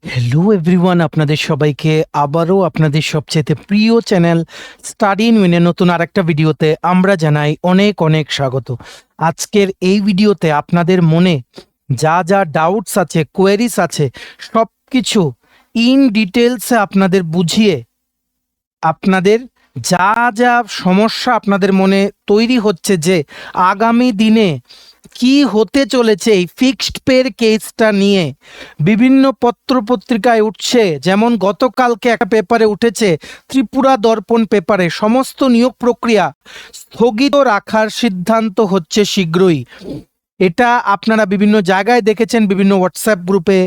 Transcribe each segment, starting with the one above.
Hello everyone, আপনাদের সবাইকে আবারও আপনাদের সবচেয়ে প্রিয় চ্যানেল স্টাডি ইন উইনের নতুন আরেকটা ভিডিওতে আমরা জানাই অনেক অনেক স্বাগত। আজকের এই ভিডিওতে আপনাদের মনে যা যা ডাউটস আছে, কোয়েরিস আছে, সব কিছু ইন ডিটেলসে আপনাদের বুঝিয়ে আপনাদের যা যা সমস্যা আপনাদের মনে তৈরি হচ্ছে যে আগামী দিনে কি হতে চলেছে এই ফিক্সড পের কেসটা নিয়ে বিভিন্ন পত্রপত্রিকায় উঠছে। যেমন গতকালকে একটা পেপারে উঠেছে, ত্রিপুরা দর্পণ পেপারে সমস্ত নিয়োগ প্রক্রিয়া স্থগিত রাখার সিদ্ধান্ত হচ্ছে শীঘ্রই। এটা আপনারা বিভিন্ন জায়গায় দেখেছেন, বিভিন্ন হোয়াটসঅ্যাপ গ্রুপে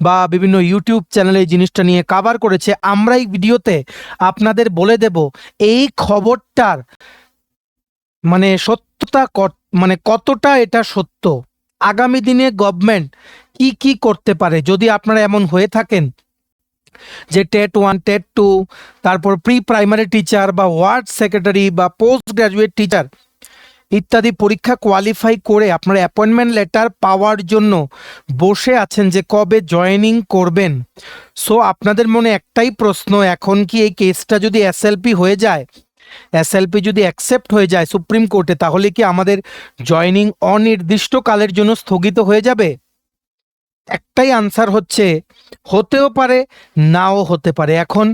বা বিভিন্ন ইউটিউব চ্যানেলে এই জিনিসটা নিয়ে কভার করেছে। আমরা এই ভিডিওতে আপনাদের বলে দেব এই খবরটার মানে সত্যতা মানে কতটা এটা সত্য, আগামী দিনে গভর্নমেন্ট কি কি করতে পারে যদি আপনারা এমন হয়ে থাকেন যে টেট 1 টেট 2 তারপর প্রি প্রাইমারি টিচার বা ওয়ার্ড সেক্রেটারি বা পোস্ট গ্রাজুয়েট টিচার ইত্যাদি পরীক্ষা কোয়ালিফাই করে আপনার অ্যাপয়েন্টমেন্ট লেটার পাওয়ার জন্য বসে আছেন যে কবে জয়েনিং করবেন। সো আপনাদের মনে একটাই প্রশ্ন, এখন কি এই কেসটা যদি এসএলপি হয়ে যায়, এসএলপি যদি অ্যাকসেপ্ট হয়ে যায় সুপ্রিম কোর্টে, তাহলে কি আমাদের জয়েনিং অনির্দিষ্টকালের জন্য স্থগিত হয়ে যাবে? একটাই আনসার হচ্ছে হতেও পারে, নাও হতে পারে। এখন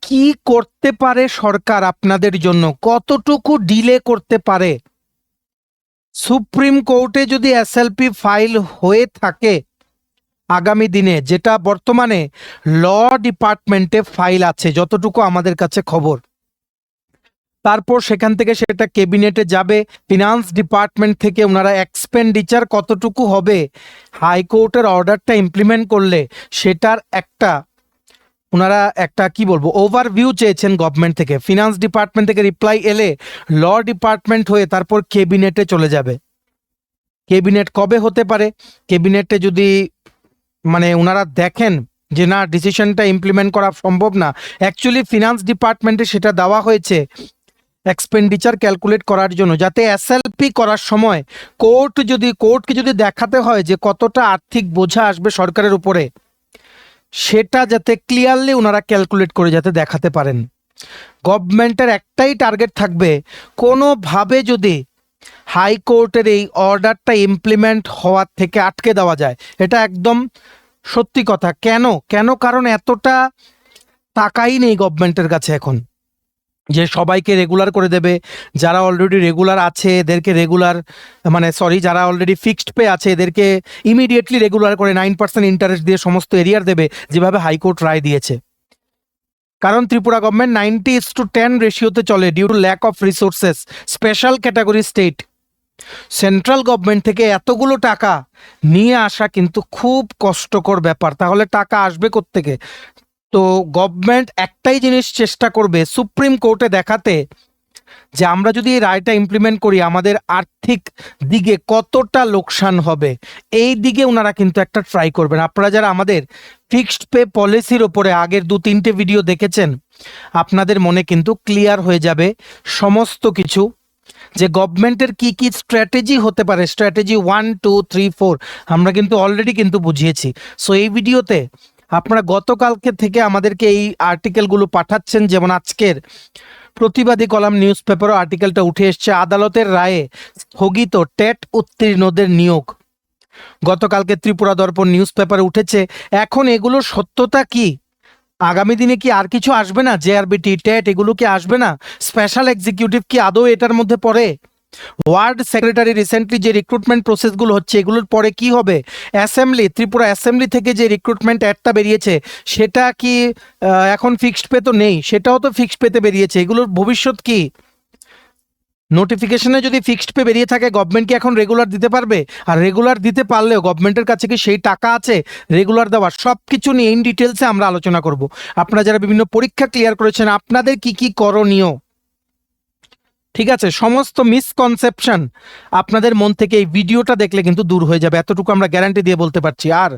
কি করতে পারে সরকার আপনাদের জন্য, কতটুকু ডিলে করতে পারে? সুপ্রিম কোর্টে যদি এসএলপি ফাইল হয়ে থাকে আগামী দিনে, যেটা বর্তমানে ল ডিপার্টমেন্টে ফাইল আছে যতটুকু আমাদের কাছে খবর, তারপর সেখান থেকে সেটা ক্যাবিনেটে যাবে, ফিনান্স ডিপার্টমেন্ট থেকে ওনারা এক্সপেন্ডিচার কতটুকু হবে হাইকোর্টের অর্ডারটা ইমপ্লিমেন্ট করলে সেটার একটা ওনারা একটা কি বলবো ওভারভিউ চেয়েছেন গভর্নমেন্ট থেকে। ফিনান্স ডিপার্টমেন্ট থেকে রিপ্লাই এলে ল ডিপার্টমেন্ট হয়ে তারপর ক্যাবিনেটে চলে যাবে। ক্যাবিনেট কবে হতে পারে? ক্যাবিনেটে যদি মানে ওনারা দেখেন যে না, ডিসিশনটা ইমপ্লিমেন্ট করা সম্ভব না, অ্যাকচুয়ালি ফিনান্স ডিপার্টমেন্টে সেটা দেওয়া হয়েছে এক্সপেন্ডিচার ক্যালকুলেট করার জন্য, যাতে এসএলপি করার সময় কোর্টকে যদি দেখাতে হয় যে কতটা আর্থিক বোঝা আসবে সরকারের উপরে, সেটা যাতে ক্লিয়ারলি ওনারা ক্যালকুলেট করে যাতে দেখাতে পারেন। গভর্নমেন্টের একটাই টার্গেট থাকবে, কোনোভাবে যদি হাইকোর্টের এই অর্ডারটা ইমপ্লিমেন্ট হওয়ার থেকে আটকে দেওয়া যায়। এটা একদম সত্যি কথা। কেন কারণ এতটা টাকাই নেই গভর্নমেন্টের কাছে এখন যে সবাইকে রেগুলার করে দেবে। যারা অলরেডি রেগুলার আছে এদেরকে যারা অলরেডি ফিক্সড পে আছে এদেরকে ইমিডিয়েটলি রেগুলার করে 9% ইন্টারেস্ট দিয়ে সমস্ত এরিয়ার দেবে, যেভাবে হাইকোর্ট রায় দিয়েছে। কারণ ত্রিপুরা গভর্নমেন্ট 90:10 রেশিওতে চলে due to lack of resources, special category state. Central government থেকে এতগুলো টাকা নিয়ে আসা কিন্তু খুব কষ্টকর ব্যাপার। তাহলে টাকা আসবে কোত্থেকে? তো গভর্নমেন্ট একটাই জিনিস চেষ্টা করবে, সুপ্রিম কোর্টে দেখাতে যে আমরা যদি এই রায়টা ইমপ্লিমেন্ট করি আমাদের আর্থিক দিকে কতটা লোকসান হবে, এই দিকে ওনারা কিন্তু একটা ট্রাই করবেন। আপনারা যারা আমাদের ফিক্সড পে পলিসির ওপরে আগের 2-3টে ভিডিও দেখেছেন, আপনাদের মনে কিন্তু ক্লিয়ার হয়ে যাবে সমস্ত কিছু, যে গভর্নমেন্টের কি কি স্ট্র্যাটেজি হতে পারে। স্ট্র্যাটেজি 1, 2, 3, 4 আমরা কিন্তু অলরেডি কিন্তু বুঝিয়েছি। সো এই ভিডিওতে আপনারা গতকালকে থেকে আমাদেরকে এই আর্টিকেলগুলো পাঠাচ্ছেন, যেমন আজকের প্রতিবাদী কলাম নিউজ পেপারও আর্টিকেলটা উঠে এসছে, আদালতের রায়ে স্থগিত টেট উত্তীর্ণদের নিয়োগ। গতকালকে ত্রিপুরা দর্পণ নিউজ পেপারে উঠেছে। এখন এগুলোর সত্যতা কি? আগামী দিনে কি আর কিছু আসবে না? জেআরবিটি, টেট এগুলো কি আসবে না? স্পেশাল এক্সিকিউটিভ কি আদৌ এটার মধ্যে পড়ে? ওয়ার্ড সেক্রেটারি রিসেন্টলি যে রিক্রুটমেন্ট প্রসেসগুলো হচ্ছে এগুলোর পরে কি হবে? অ্যাসেম্বলি, ত্রিপুরা অ্যাসেম্বলি থেকে যে রিক্রুটমেন্ট অ্যাডটা বেরিয়েছে সেটা কি এখন ফিক্সড পে তো নেই, সেটাও তো ফিক্সড পেতে বেরিয়েছে। এগুলোর ভবিষ্যৎ কি? নোটিফিকেশনে যদি ফিক্সড পে বেরিয়ে থাকে গভর্নমেন্ট কি এখন রেগুলার দিতে পারবে? আর রেগুলার দিতে পারলেও গভর্নমেন্টের কাছে কি সেই টাকা আছে রেগুলার দেওয়ার? সব কিছু নিয়ে ইন ডিটেলসে আমরা আলোচনা করব। আপনারা যারা বিভিন্ন পরীক্ষা ক্লিয়ার করেছেন আপনাদের কি কি করণীয়, ঠিক আছে, সমস্ত মিসকনসেপশন আপনাদের মন থেকে এই ভিডিওটা দেখলে কিন্তু দূর হয়ে যাবে, এতটুকু আমরা গ্যারান্টি দিয়ে বলতে পারছি। আর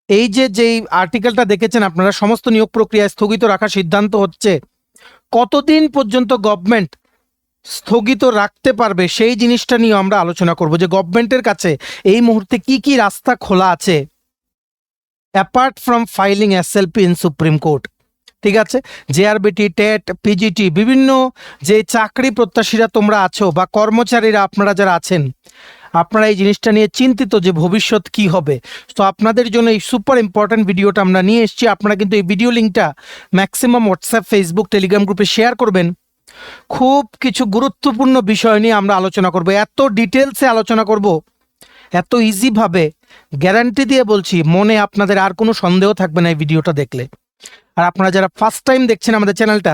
এই যেই আর্টিকেলটা দেখেছেন আপনারা, সমস্ত নিয়োগ প্রক্রিয়া স্থগিত রাখার সিদ্ধান্ত হচ্ছে, কতদিন পর্যন্ত গভর্নমেন্ট স্থগিত রাখতে পারবে সেই জিনিসটা নিয়ে আমরা আলোচনা করব, যে গভর্নমেন্টের কাছে এই মুহূর্তে কি কি রাস্তা খোলা আছে apart from filing SLP in supreme court. ঠিক আছে, জেআরবিটি, টেট, পিজিটি, বিভিন্ন যে চাকরি প্রত্যাশীরা তোমরা আছো বা কর্মচারীরা আপনারা যারা আছেন, আপনারা এই জিনিসটা নিয়ে চিন্তিত যে ভবিষ্যৎ কি হবে। তো আপনাদের জন্য এই সুপার ইম্পর্ট্যান্ট ভিডিওটা আমরা নিয়ে এসেছি। আপনারা কিন্তু এই ভিডিও লিঙ্কটা ম্যাক্সিমাম হোয়াটসঅ্যাপ, ফেসবুক, টেলিগ্রাম গ্রুপে শেয়ার করবেন। খুব কিছু গুরুত্বপূর্ণ বিষয় নিয়ে আমরা আলোচনা করব, এত ডিটেলসে আলোচনা করব, এত ইজিভাবে, গ্যারান্টি দিয়ে বলছি, মনে আপনাদের আর কোনো সন্দেহ থাকবে না এই ভিডিওটা দেখলে। আর আপনারা যারা ফার্স্ট টাইম দেখছেন আমাদের চ্যানেলটা,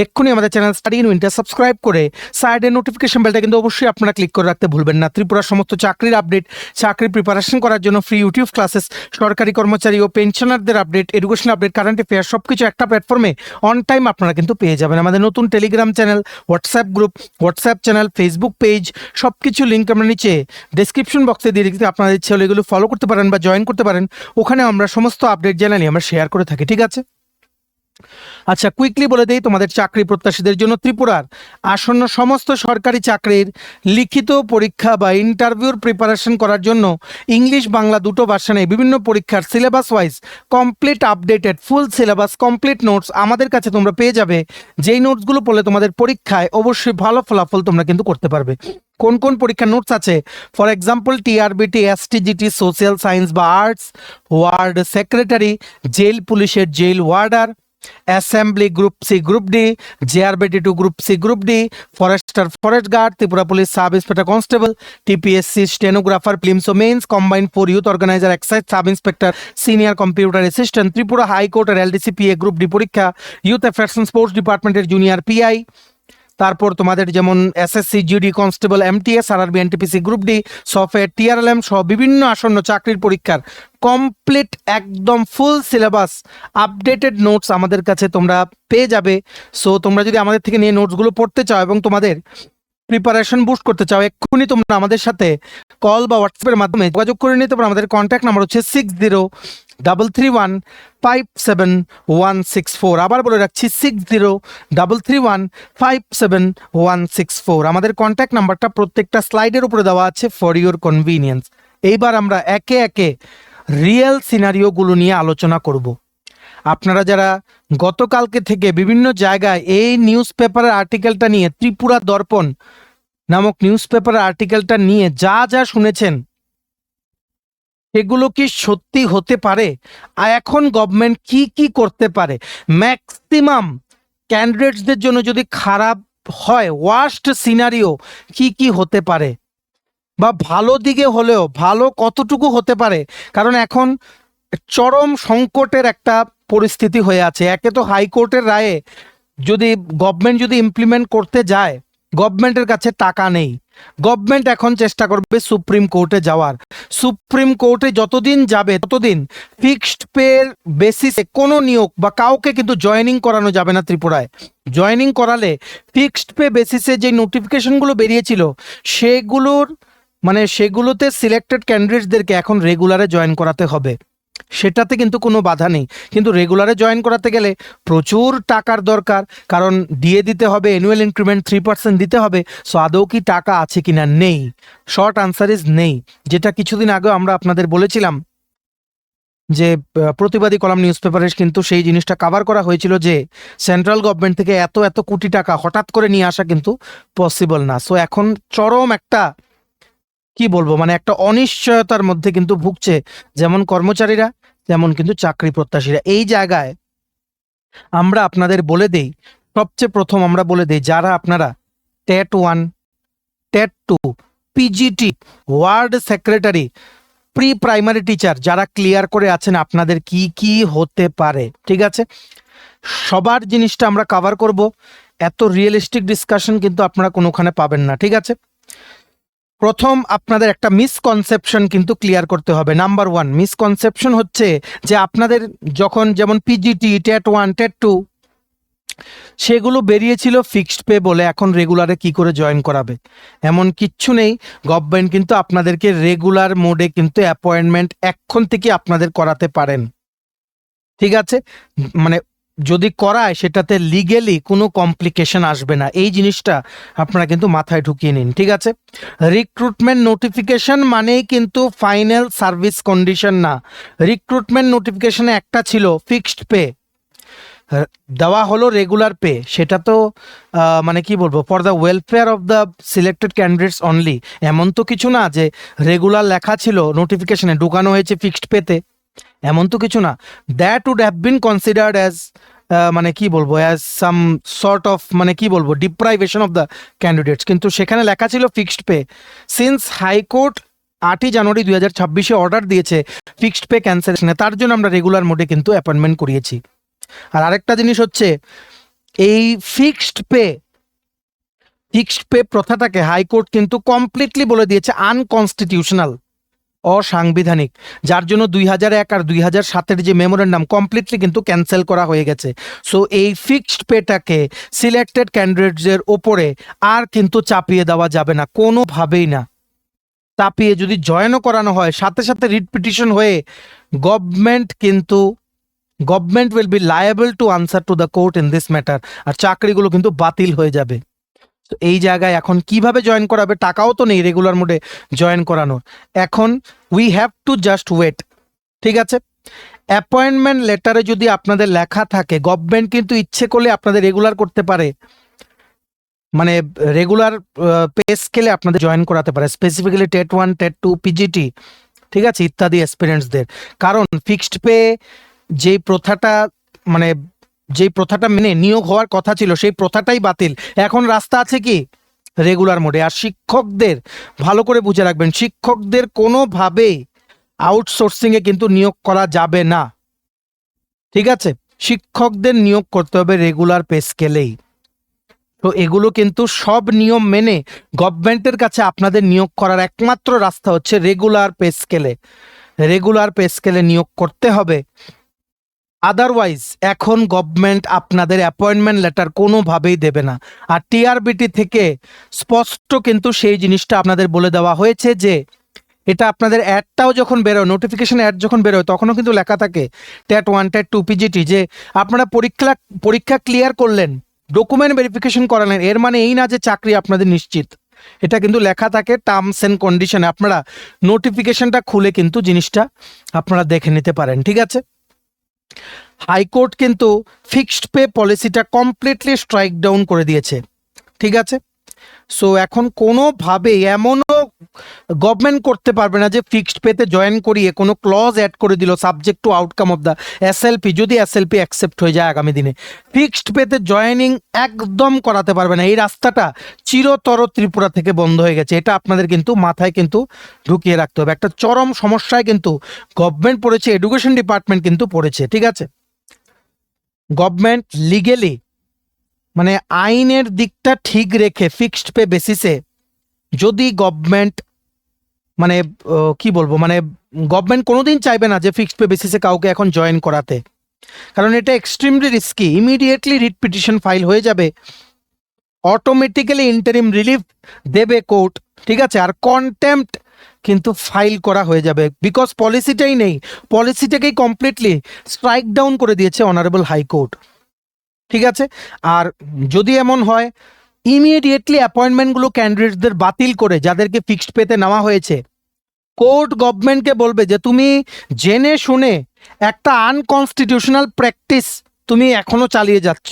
এক্ষুনি আমাদের channel study in winter subscribe করে সাইডে নোটিফিকেশন বেলটা কিন্তু অবশ্যই আপনারা ক্লিক করে রাখতে ভুলবেন না। ত্রিপুরার সমস্ত চাকরির আপডেট, চাকরির প্রিপারেশন করার জন্য ফ্রি ইউটিউব ক্লাসেস, সরকারি কর্মচারী ও পেনশনারদের update, education update, current affair সব কিছু একটা প্ল্যাটফর্মে অন টাইম আপনারা কিন্তু পেয়ে যাবেন। আমাদের নতুন Telegram channel, WhatsApp group, WhatsApp channel, Facebook page, সব কিছু লিঙ্ক আমরা নিচে ডেসক্রিপশন বক্সে দিয়ে রেখেছি। আপনাদের ইচ্ছে হলে এগুলো ফলো করতে পারেন বা জয়েন করতে পারেন। ওখানে আমরা সমস্ত আপডেট জানালি আমরা শেয়ার করে থাকি। ঠিক আছে, আচ্ছা, কুইকলি বলে দেই তোমাদের চাকরি প্রত্যাশীদের জন্য ত্রিপুরার আসন্ন সমস্ত সরকারি চাকরির লিখিত পরীক্ষা বা ইন্টারভিউর প্রিপারেশন করার জন্য ইংলিশ বাংলা দুটো ভার্সনে বিভিন্ন পরীক্ষার syllabus wise complete updated full syllabus, complete notes আমাদের কাছে তোমরা পেয়ে যাবে। যেই নোটসগুলো পড়লে তোমাদের পরীক্ষায় অবশ্যই ভালো ফলাফল তোমরা কিন্তু করতে পারবে। কোন কোন পরীক্ষার নোটস আছে? For example, TRBT, STGT, social science বা আর্টস, ওয়ার্ড সেক্রেটারি, জেল পুলিশের jail warder, assembly group C group D, JRBT two group C group D, forester forest guard, Tripura police sub inspector constable, TPSC stenographer, prelims ও mains, combined for youth organiser excise sub inspector, senior computer assistant, Tripura হাইকোর্টের LDC PA group D পরীক্ষা, youth affairs and sports ডিপার্টমেন্টের junior PI, তারপর তোমাদের যেমন SSC GD constable, MTS, RRB, NTPC group D, software, TRLM সহ বিভিন্ন আসন্ন চাকরির পরীক্ষার কমপ্লিট একদম ফুল সিলেবাস আপডেটেড নোটস আমাদের কাছে তোমরা পেয়ে যাবে। সো তোমরা যদি আমাদের থেকে নিয়ে নোটসগুলো পড়তে চাও এবং তোমাদের প্রিপারেশন বুস্ট করতে চাও, এক্ষুনি তোমরা আমাদের সাথে কল বা হোয়াটসঅ্যাপের মাধ্যমে যোগাযোগ করে নিতে পারো। আমাদের কন্ট্যাক্ট নাম্বার হচ্ছে 6033157164। আবার বলে রাখছি 6033157164। আমাদের কন্ট্যাক্ট নাম্বারটা প্রত্যেকটা স্লাইডের উপরে দেওয়া আছে ফর ইউর কনভিনিয়েন্স। এইবার আমরা একে একে রিয়েল সিনারিওগুলো নিয়ে আলোচনা করব। আপনারা যারা গতকালকে থেকে বিভিন্ন জায়গায় এই নিউজ পেপারের আর্টিকেলটা নিয়ে, ত্রিপুরা দর্পণ নামক নিউজ পেপারের আর্টিকেলটা নিয়ে যা যা শুনেছেন, এগুলো কি সত্যি হতে পারে? আর এখন গভর্নমেন্ট কি কি করতে পারে? ম্যাক্সিমাম ক্যান্ডিডেটসদের জন্য যদি খারাপ হয়, ওয়ার্স্ট সিনারিও কি কি হতে পারে, বা ভালো দিকে হলেও ভালো কতটুকু হতে পারে? কারণ এখন চরম সংকটের একটা পরিস্থিতি হয়ে আছে। একে তো হাইকোর্টের রায়ে যদি গভর্নমেন্ট যদি ইমপ্লিমেন্ট করতে যায়, গভর্নমেন্টের কাছে টাকা নেই। গভর্নমেন্ট এখন চেষ্টা করবে সুপ্রিম কোর্টে যাওয়ার। সুপ্রিম কোর্টে যতদিন যাবে ততদিন ফিক্সড পের বেসিসে কোনো নিয়োগ বা কাউকে কিন্তু জয়েনিং করানো যাবে না ত্রিপুরায়। জয়েনিং করালে ফিক্সড পে বেসিসে যে নোটিফিকেশনগুলো বেরিয়েছিল সেগুলোতে সিলেক্টেড ক্যান্ডিডেটসদেরকে এখন রেগুলারে জয়েন করাতে হবে। সেটাতে কিন্তু কোনো বাধা নেই, কিন্তু রেগুলারে জয়েন করাতে গেলে প্রচুর টাকার দরকার, কারণ দিয়ে দিতে হবে অ্যানুয়াল ইনক্রিমেন্ট 3% দিতে হবে। সো আদৌ কি টাকা আছে কিনা? নেই। শর্ট আনসার ইজ নেই। যেটা কিছুদিন আগে আমরা আপনাদের বলেছিলাম যে প্রতিবাদী কলাম নিউজ পেপারে কিন্তু সেই জিনিসটা কভার করা হয়েছিল যে সেন্ট্রাল গভর্নমেন্ট থেকে এত এত কোটি টাকা হঠাৎ করে নিয়ে আসা কিন্তু পসিবল না। সো এখন চরম একটা কি বলবো, একটা অনিশ্চয়তার মধ্যে কিন্তু ভুগছে যেমন কর্মচারীরা তেমন কিন্তু চাকরি প্রত্যাশীরা। এই জায়গায় আমরা আপনাদের বলে দেই, সবচেয়ে প্রথম আমরা বলে দেই, যারা আপনারা TET 1, TET 2, PGT, word secretary, pre primary teacher যারা ক্লিয়ার করে আছেন, আপনাদের কি কি হতে পারে। ঠিক আছে, সবার জিনিসটা আমরা কভার করব। এত রিয়েলিস্টিক ডিসকাশন কিন্তু আপনারা কোনোখানে পাবেন না। ঠিক আছে, প্রথম আপনাদের একটা মিসকনসেপশন কিন্তু ক্লিয়ার করতে হবে। নাম্বার 1 মিসকনসেপশন হচ্ছে যে আপনাদের যখন যেমন পিজিটি, টেট 1, টেট 2 সেগুলো বেরিয়েছিল ফিক্সড পে বলে, এখন রেগুলারে কি করে জয়েন করাবে? এমন কিচ্ছু নেই। গভর্নমেন্ট কিন্তু আপনাদেরকে রেগুলার মোডে কিন্তু অ্যাপয়েন্টমেন্ট এখন থেকে আপনাদের করাতে পারেন। ঠিক আছে, যদি করায় সেটাতে লিগেলি কোনো কমপ্লিকেশন আসবে না, এই জিনিসটা আপনারা কিন্তু মাথায় ঢুকিয়ে নিন, ঠিক আছে? রিক্রুটমেন্ট নোটিফিকেশন মানেই কিন্তু ফাইনাল সার্ভিস কন্ডিশন না। রিক্রুটমেন্ট নোটিফিকেশনে একটা ছিল ফিক্সড পে, দেওয়া হলো রেগুলার পে, সেটা তো মানে কি বলবো, for the welfare of the selected candidates only. এমন তো কিছু না যে রেগুলার লেখা ছিল নোটিফিকেশনে ঢুকানো হয়েছে ফিক্সড পেতে, এমন তো কিছু না। That would have been considered as মানে কি বলবো, অ্যাজ সাম সর্ট অফ মানে কি বলবো ডিপ্রাইভেশন অফ দ্য ক্যান্ডিডেটস, কিন্তু সেখানে লেখা ছিল ফিক্সড পে। সিন্স হাইকোর্ট 8ই জানুয়ারি 2026 অর্ডার দিয়েছে ফিক্সড পে ক্যান্সেলেশনে, তার জন্য আমরা রেগুলার মোডে কিন্তু অ্যাপয়েন্টমেন্ট করিয়েছি। আর আরেকটা জিনিস হচ্ছে, এই ফিক্সড পে প্রথাটাকে হাইকোর্ট কিন্তু কমপ্লিটলি বলে দিয়েছে আনকনস্টিটিউশনাল, অসাংবিধানিক, যার জন্য 2001 আর 2007 যে মেমোরেন্ডাম কমপ্লিটলি কিন্তু ক্যান্সেল করা হয়ে গেছে। সো এই ফিক্সড পেটাকে সিলেক্টেড ক্যান্ডিডেটসদের ওপরে আর কিন্তু চাপিয়ে দেওয়া যাবে না, কোনোভাবেই না। চাপিয়ে যদি জয়েনও করানো হয়, সাথে সাথে রিট পিটিশন হয়ে government will be liable to answer to the court in this matter, আর চাকরিগুলো কিন্তু বাতিল হয়ে যাবে। তো এই জায়গায় এখন কিভাবে জয়েন করাবে, টাকাও তো নেই রেগুলার মোডে জয়েন করানোর, এখন we have to just wait, ঠিক আছে? অ্যাপয়েন্টমেন্ট লেটারে যদি আপনাদের লেখা থাকে, গভর্নমেন্ট কিন্তু ইচ্ছে করলে আপনাদের রেগুলার করতে পারে, মানে রেগুলার পে স্কেলে আপনাদের জয়েন করাতে পারে, স্পেসিফিক্যালি টেট 1 টেট 2 পিজিটি, ঠিক আছে, ইত্যাদি এক্সপিরিয়েন্সদের। কারণ ফিক্সড পে যেই প্রথাটা মেনে নিয়োগ হওয়ার কথা ছিল, সেই প্রথাটাই বাতিল। এখন রাস্তা আছে কি রেগুলার মোডে। আর শিক্ষকদের ভালো করে বুঝে রাখবেন, শিক্ষকদের কোনোভাবেই আউটসোর্সিংয়ে কিন্তু নিয়োগ করা যাবে না, ঠিক আছে? শিক্ষকদের নিয়োগ করতে হবে রেগুলার পে স্কেলেই। তো এগুলো কিন্তু সব নিয়ম মেনে গভর্নমেন্টের কাছে আপনাদের নিয়োগ করার একমাত্র রাস্তা হচ্ছে রেগুলার পে স্কেলে নিয়োগ করতে হবে। আদারওয়াইজ এখন গভর্নমেন্ট আপনাদের অ্যাপয়েন্টমেন্ট লেটার কোনোভাবেই দেবে না। আর টিআরবিটি থেকে স্পষ্ট কিন্তু সেই জিনিসটা আপনাদের বলে দেওয়া হয়েছে যে এটা আপনাদের অ্যাডটাও যখন বেরোয়, নোটিফিকেশন অ্যাড যখন বেরোয়, তখনও কিন্তু লেখা থাকে টেট 1 টেট 2 পিজিটি, যে আপনারা পরীক্ষা ক্লিয়ার করলেন, ডকুমেন্ট ভেরিফিকেশন করালেন, এর মানে এই না যে চাকরি আপনাদের নিশ্চিত। এটা কিন্তু লেখা থাকে টার্মস অ্যান্ড কন্ডিশনে, আপনারা নোটিফিকেশনটা খুলে কিন্তু জিনিসটা আপনারা দেখে নিতে পারেন, ঠিক আছে? হাইকোর্ট কিন্তু ফিক্সড পে পলিসিটা কমপ্লিটলি স্ট্রাইক ডাউন করে দিয়েছে, ঠিক আছে? সো এখন কোনোভাবেই এমনও গভর্নমেন্ট করতে পারবে না যে ফিক্সড পেতে জয়েন করিয়ে কোনো ক্লজ অ্যাড করে দিল subject to outcome of the SLP, যদি এসএলপি অ্যাকসেপ্ট হয়ে যায় আগামী দিনে, ফিক্সড পেতে জয়েনিং একদম করাতে পারবে না। এই রাস্তাটা চিরতর ত্রিপুরা থেকে বন্ধ হয়ে গেছে, এটা আপনাদের কিন্তু মাথায় কিন্তু ঢুকিয়ে রাখতে হবে। একটা চরম সমস্যায় কিন্তু গভর্নমেন্ট পড়েছে, এডুকেশন ডিপার্টমেন্ট কিন্তু পড়েছে, ঠিক আছে? গভর্নমেন্ট লিগেলি মানে আইনের দিকটা ঠিক রেখে ফিক্সড পে বেসিসে যদি গভর্নমেন্ট মানে কি বলবো, মানে গভর্নমেন্ট কোনোদিন চাইবে না যে ফিক্সড পে বেসিসে কাউকে এখন জয়েন করাতে, কারণ এটা extremely risky. Immediately writ petition file হয়ে যাবে, অটোমেটিক্যালি ইন্টারিম রিলিফ দেবে কোর্ট, ঠিক আছে? আর কন্টেম্পট কিন্তু ফাইল করা হয়ে যাবে, বিকজ পলিসিটাই নেই, পলিসিটাকেই কমপ্লিটলি স্ট্রাইক ডাউন করে দিয়েছে অনারেবল হাইকোর্ট, ঠিক আছে? আর যদি এমন হয় ইমিডিয়েটলি অ্যাপয়েন্টমেন্টগুলো ক্যান্ডিডেটদের বাতিল করে যাদেরকে ফিক্সড পেতে নেওয়া হয়েছে, কোর্ট গভর্নমেন্টকে বলবে যে তুমি জেনে শুনে একটা আনকনস্টিটিউশনাল প্র্যাকটিস তুমি এখনো চালিয়ে যাচ্ছ,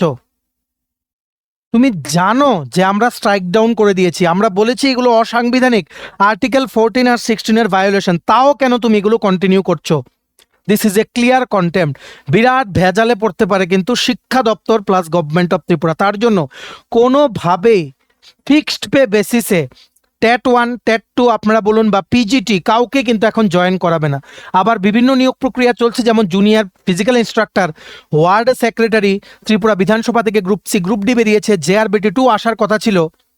তুমি জানো যে আমরা স্ট্রাইক ডাউন করে দিয়েছি, আমরা বলেছি এগুলো অসাংবিধানিক, আর্টিকেল 14 আর 16 ভায়োলেশন, তাও কেন তুমি এগুলো কন্টিনিউ করছো? This is a clear contempt. বিরাট ভেজালে পড়তে পারে কিন্তু শিক্ষা দপ্তর প্লাস গভর্নমেন্ট অফ ত্রিপুরা। তার জন্য কোনোভাবেই ফিক্সড পে বেসিসে টেট 1 টেট 2 আপনারা বলুন বা পিজিটি কাউকে কিন্তু এখন জয়েন করাবে না। আবার বিভিন্ন নিয়োগ প্রক্রিয়া চলছে, যেমন junior physical instructor, word secretary, Tripura বিধানসভা থেকে গ্রুপ সি গ্রুপ ডি বেরিয়েছে, জেআরবিটি 2 আসার কথা ছিল।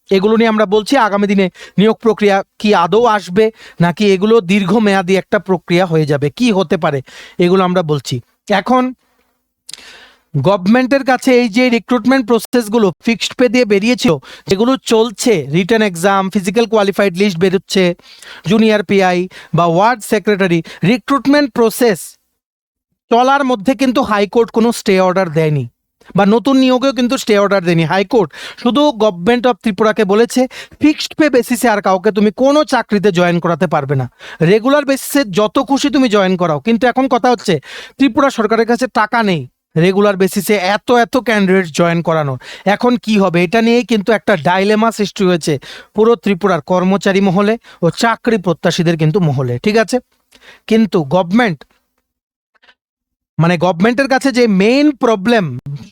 এগুলো নিয়ে আমরা বলছি আগামী দিনে নিয়োগ প্রক্রিয়া কি আদৌ আসবে নাকি এগুলো দীর্ঘমেয়াদী একটা প্রক্রিয়া হয়ে যাবে, কি হতে পারে এগুলো আমরা বলছি। এখন গভর্নমেন্টের কাছে এই যে রিক্রুটমেন্ট প্রসেসগুলো ফিক্সড পে দিয়ে বেরিয়েছিল, যেগুলো চলছে, written exam, physical qualified list বেরোচ্ছে, জুনিয়র পিআই বা ওয়ার্ড সেক্রেটারি, রিক্রুটমেন্ট প্রসেস চলার মধ্যে কিন্তু হাইকোর্ট কোনো স্টে অর্ডার দেয়নি, বা নতুন নিয়োগেও কিন্তু স্টে অর্ডার দেয়নি হাইকোর্ট। শুধু গভর্নমেন্ট অফ ত্রিপুরাকে বলেছে ফিক্সড পে বেসিসে আর কাউকে তুমি কোনো চাকরিতে জয়েন করাতে পারবে না, রেগুলার বেসিসে যত খুশি তুমি জয়েন করাও। কিন্তু এখন কথা হচ্ছে ত্রিপুরা সরকারের কাছে টাকা নেই রেগুলার বেসিসে এত এত ক্যান্ডিডেট জয়েন করানোর। এখন কি হবে এটা নিয়েই কিন্তু একটা ডাইলেমা সৃষ্টি হয়েছে পুরো ত্রিপুরার কর্মচারী মহলে ও চাকরি প্রত্যাশীদের কিন্তু মহলে। ঠিক আছে, কিন্তু গভর্নমেন্টের কাছে যে মেইন প্রবলেম,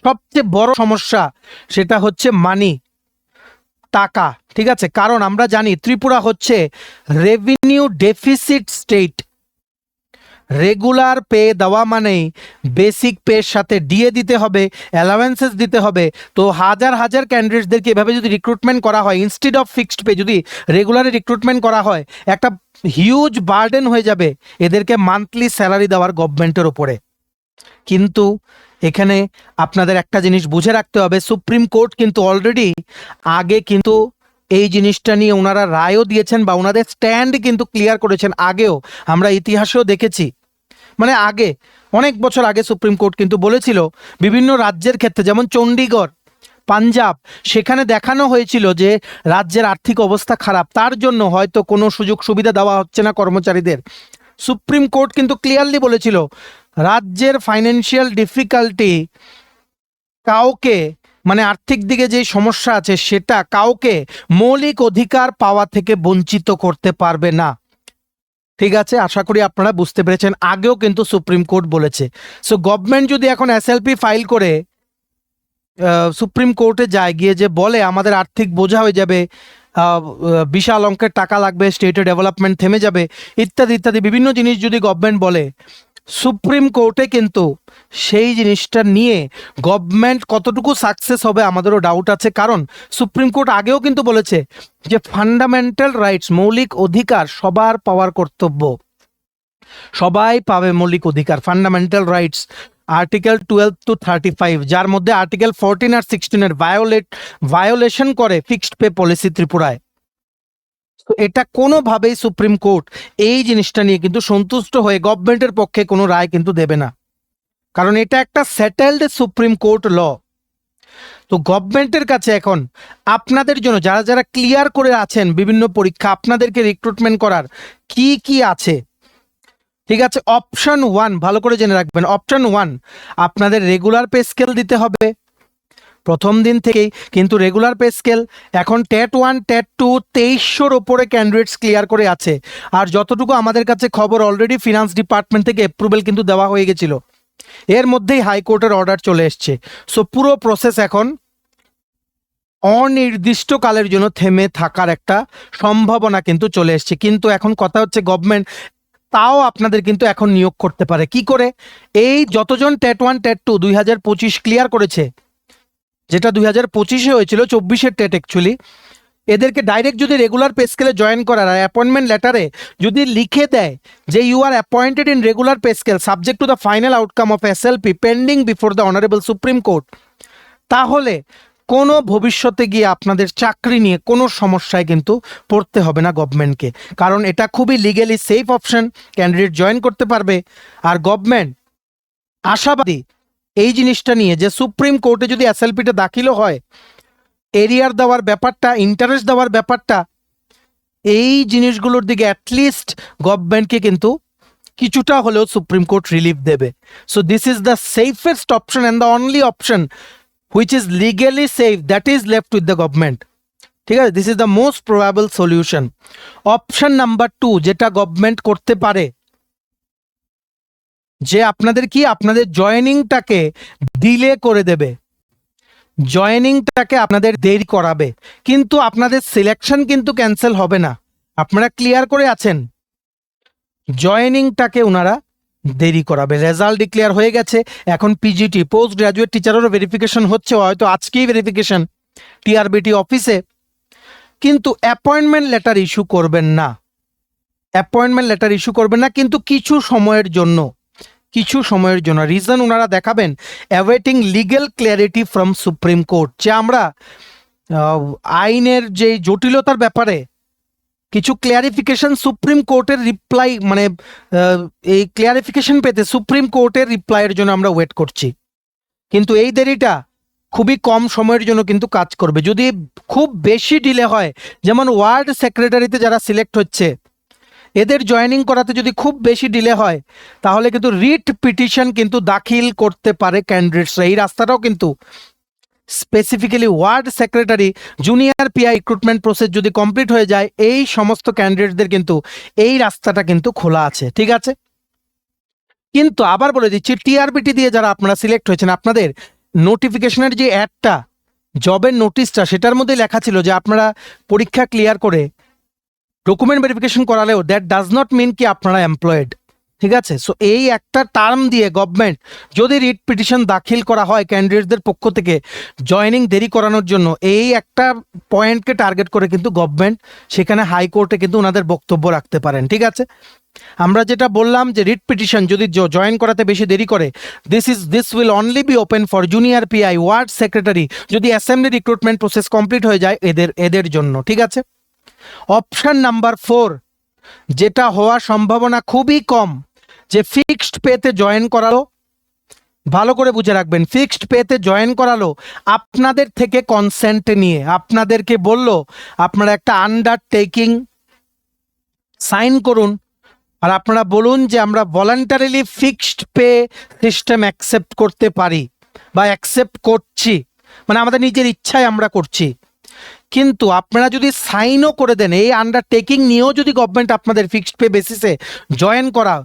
সবচেয়ে বড় সমস্যা, সেটা হচ্ছে মানি, টাকা। ঠিক আছে, কারণ আমরা জানি ত্রিপুরা হচ্ছে revenue deficit state. Regular pay দেওয়া মানেই বেসিক পের সাথে ডিএ দিতে হবে, অ্যালাওয়েন্সেস দিতে হবে। তো হাজার হাজার ক্যান্ডিডেটসদেরকে এভাবে যদি রিক্রুটমেন্ট করা হয় ইনস্টিড অফ ফিক্সড পে, যদি রেগুলারে রিক্রুটমেন্ট করা হয়, একটা হিউজ বার্ডেন হয়ে যাবে এদেরকে মান্থলি স্যালারি দেওয়ার গভর্নমেন্টের ওপরে। কিন্তু এখানে আপনাদের একটা জিনিস বুঝে রাখতে হবে, সুপ্রিম কোর্ট কিন্তু অলরেডি আগে কিন্তু এই জিনিসটা নিয়ে ওনারা রায়ও দিয়েছেন বা ওনাদের স্ট্যান্ড কিন্তু ক্লিয়ার করেছেন। আগেও আমরা ইতিহাসেও দেখেছি, আগে অনেক বছর আগে সুপ্রিম কোর্ট কিন্তু বলেছিল বিভিন্ন রাজ্যের ক্ষেত্রে, যেমন চণ্ডীগড়, পাঞ্জাব, সেখানে দেখানো হয়েছিল যে রাজ্যের আর্থিক অবস্থা খারাপ, তার জন্য হয়তো কোনো সুযোগ সুবিধা দেওয়া হচ্ছে না কর্মচারীদের। সুপ্রিম কোর্ট কিন্তু ক্লিয়ারলি বলেছিল রাজ্যের ফাইন্যান্সিয়াল ডিফিকাল্টি কাউকে, আর্থিক দিকে যে সমস্যা আছে সেটা কাউকে মৌলিক অধিকার পাওয়া থেকে বঞ্চিত করতে পারবে না। ঠিক আছে, আশা করি আপনারা বুঝতে পেরেছেন, আগেও কিন্তু সুপ্রিম কোর্ট বলেছে। সো গভর্নমেন্ট যদি এখন এসএলপি ফাইল করে সুপ্রিম কোর্টে যায়, গিয়ে যে বলে আমাদের আর্থিক বোঝা হয়ে যাবে, বিশাল অঙ্কের টাকা লাগবে, স্টেটের ডেভেলপমেন্ট থেমে যাবে, ইত্যাদি ইত্যাদি বিভিন্ন জিনিস যদি গভর্নমেন্ট বলে, সুপ্রিম কোর্টে কিন্তু সেই জিনিসটা নিয়ে গভর্নমেন্ট কতটুকু সাকসেস হবে আমাদেরও ডাউট আছে। কারণ সুপ্রিম কোর্ট আগেও কিন্তু বলেছে যে ফান্ডামেন্টাল রাইটস, মৌলিক অধিকার সবার পাওয়ার কর্তব্য, সবাই পাবে মৌলিক অধিকার, ফান্ডামেন্টাল রাইটস, আর্টিকেল 12 to 35, যার মধ্যে আর্টিকেল 14 আর 16 ভায়োলেশন করে ফিক্সড পে পলিসি ত্রিপুরায়। তো এটা কোনোভাবেই সুপ্রিম কোর্ট এই জিনিসটা নিয়ে কিন্তু সন্তুষ্ট হয়ে গভর্নমেন্টের পক্ষে কোনো রায় কিন্তু দেবে না, কারণ এটা একটা সেটেলড সুপ্রিম কোর্ট ল। তো গভর্নমেন্টের কাছে এখন আপনাদের জন্য যারা যারা ক্লিয়ার করে আছেন বিভিন্ন পরীক্ষা, আপনাদেরকে রিক্রুটমেন্ট করার কি কি আছে, ঠিক আছে। অপশন 1 ভালো করে জেনে রাখবেন। অপশন 1, আপনাদের রেগুলার পে স্কেল দিতে হবে প্রথম দিন থেকেই, কিন্তু রেগুলার পে স্কেল এখন টেট 1 টেট 2 2300-র ওপরে ক্যান্ডিডেটস ক্লিয়ার করে আছে। আর যতটুকু আমাদের কাছে খবর, অলরেডি ফিনান্স ডিপার্টমেন্ট থেকে অ্যাপ্রুভেল কিন্তু দেওয়া হয়ে গেছিল, এর মধ্যেই হাইকোর্টের অর্ডার চলে এসছে। সো পুরো প্রসেস এখন অনির্দিষ্টকালের জন্য থেমে থাকার একটা সম্ভাবনা কিন্তু চলে এসছে। কিন্তু এখন কথা হচ্ছে গভর্নমেন্ট তাও আপনাদের কিন্তু এখন নিয়োগ করতে পারে। কি করে? এই যতজন টেট 1 টেট 2 2025 ক্লিয়ার করেছে, যেটা 2025-এ হয়েছিল, 24-এর টেট অ্যাকচুয়ালি, এদেরকে ডাইরেক্ট যদি রেগুলার পে স্কেলে জয়েন করার অ্যাপয়েন্টমেন্ট লেটারে যদি লিখে দেয় যে you are appointed in regular pay scale subject to the final outcome of SLP pending before the honourable Supreme Court, তাহলে কোনো ভবিষ্যতে গিয়ে আপনাদের চাকরি নিয়ে কোনো সমস্যায় কিন্তু পড়তে হবে না গভর্নমেন্টকে, কারণ এটা খুবই legally safe option, candidate join করতে পারবে। আর গভর্নমেন্ট আশাবাদী এই জিনিসটা নিয়ে যে সুপ্রিম কোর্টে যদি এসএলপিটা দাখিলও হয়, এরিয়ার দেওয়ার ব্যাপারটা, ইন্টারেস্ট দেওয়ার ব্যাপারটা, এই জিনিসগুলোর দিকে অ্যাটলিস্ট গভর্নমেন্টকে কিন্তু কিছুটা হলেও সুপ্রিম কোর্ট রিলিফ দেবে। So this is the safest option and the only option which is legally safe, that is left with the government. ঠিক আছে, this is the most probable solution. Option number 2 যেটা government করতে পারে, যে আপনাদের জয়েনিংটাকে delay করে দেবে, জয়েনিংটাকে আপনাদের দেরি করাবে, কিন্তু আপনাদের সিলেকশন কিন্তু ক্যান্সেল হবে না। আপনারা ক্লিয়ার করে আছেন, জয়েনিংটাকে ওনারা দেরি করাবে। রেজাল্ট ডিক্লেয়ার হয়ে গেছে, এখন পিজিটি পোস্ট গ্রাজুয়েট টিচারেরও ভেরিফিকেশন হচ্ছে, হয়তো আজকেই ভেরিফিকেশন টিআরবিটি অফিসে। কিন্তু অ্যাপয়েন্টমেন্ট লেটার ইস্যু করবেন না, অ্যাপয়েন্টমেন্ট লেটার ইস্যু করবেন না, কিন্তু কিছু সময়ের জন্য রিজন ওনারা দেখাবেন, awaiting legal clarity from supreme court. যে আমরা আইনের যে জটিলতার ব্যাপারে কিছু ক্লিয়ারিফিকেশন সুপ্রিম কোর্টের রিপ্লাই, এই ক্লিয়ারিফিকেশন পেতে সুপ্রিম কোর্টের রিপ্লাইয়ের জন্য আমরা ওয়েট করছি। কিন্তু এই দেরিটা খুবই কম সময়ের জন্য কিন্তু কাজ করবে। যদি খুব বেশি ডিলে হয়, যেমন ওয়ার্ড সেক্রেটারিতে যারা সিলেক্ট হচ্ছে এদের জয়েনিং করাতে যদি খুব বেশি ডিলে হয়, তাহলে কিন্তু রিট পিটিশন কিন্তু দাখিল করতে পারে ক্যান্ডিডেটসরা। এই রাস্তাটাও কিন্তু specifically word secretary junior PI recruitment process যদি কমপ্লিট হয়ে যায়, এই সমস্ত ক্যান্ডিডেটদের কিন্তু এই রাস্তাটা কিন্তু খোলা আছে। ঠিক আছে, কিন্তু আবার বলে দিচ্ছি, টিআরবিটি দিয়ে যারা আপনারা সিলেক্ট হয়েছেন, আপনাদের নোটিফিকেশনের যে অ্যাডটা, জবের নোটিশটা, সেটার মধ্যে লেখা ছিল যে আপনারা পরীক্ষা ক্লিয়ার করে ডকুমেন্ট ভেরিফিকেশন করালেও দ্যাট ডাজ নট মিন কি আপনারা এমপ্লয়েড। ঠিক আছে, সো এই একটা টার্ম দিয়ে গভর্নমেন্ট যদি রিট পিটিশন দাখিল করা হয় ক্যান্ডিডেটদের পক্ষ থেকে জয়েনিং দেরি করানোর জন্য, এই একটা পয়েন্টকে টার্গেট করে কিন্তু গভর্নমেন্ট সেখানে হাইকোর্টে কিন্তু ওনাদের বক্তব্য রাখতে পারেন। ঠিক আছে, আমরা যেটা বললাম যে রিট পিটিশন যদি জয়েন করাতে বেশি দেরি করে, this will only be open for junior PI, word secretary, যদি অ্যাসেম্বলি রিক্রুটমেন্ট প্রসেস কমপ্লিট হয়ে যায় এদের জন্য। ঠিক আছে, অপশন নাম্বার 4 যেটা হওয়ার সম্ভাবনা খুবই কম, যে ফিক্সড পেতে জয়েন করালো, ভালো করে বুঝে রাখবেন, ফিক্সড পেতে জয়েন করালো আপনাদের থেকে কনসেন্ট নিয়ে, আপনাদেরকে বলল আপনারা একটা আন্ডারটেকিং সাইন করুন আর আপনারা বলুন যে আমরা voluntarily fixed pay system accept করতে পারি বা অ্যাকসেপ্ট করছি, মানে আমাদের নিজের ইচ্ছায় আমরা করছি। কিন্তু আপনারা যদি সাইনও করে দেন, এই আন্ডারটেকিং নিয়েও যদি গভর্নমেন্ট আপনাদের ফিক্সড পে বেসিসে জয়েন করা,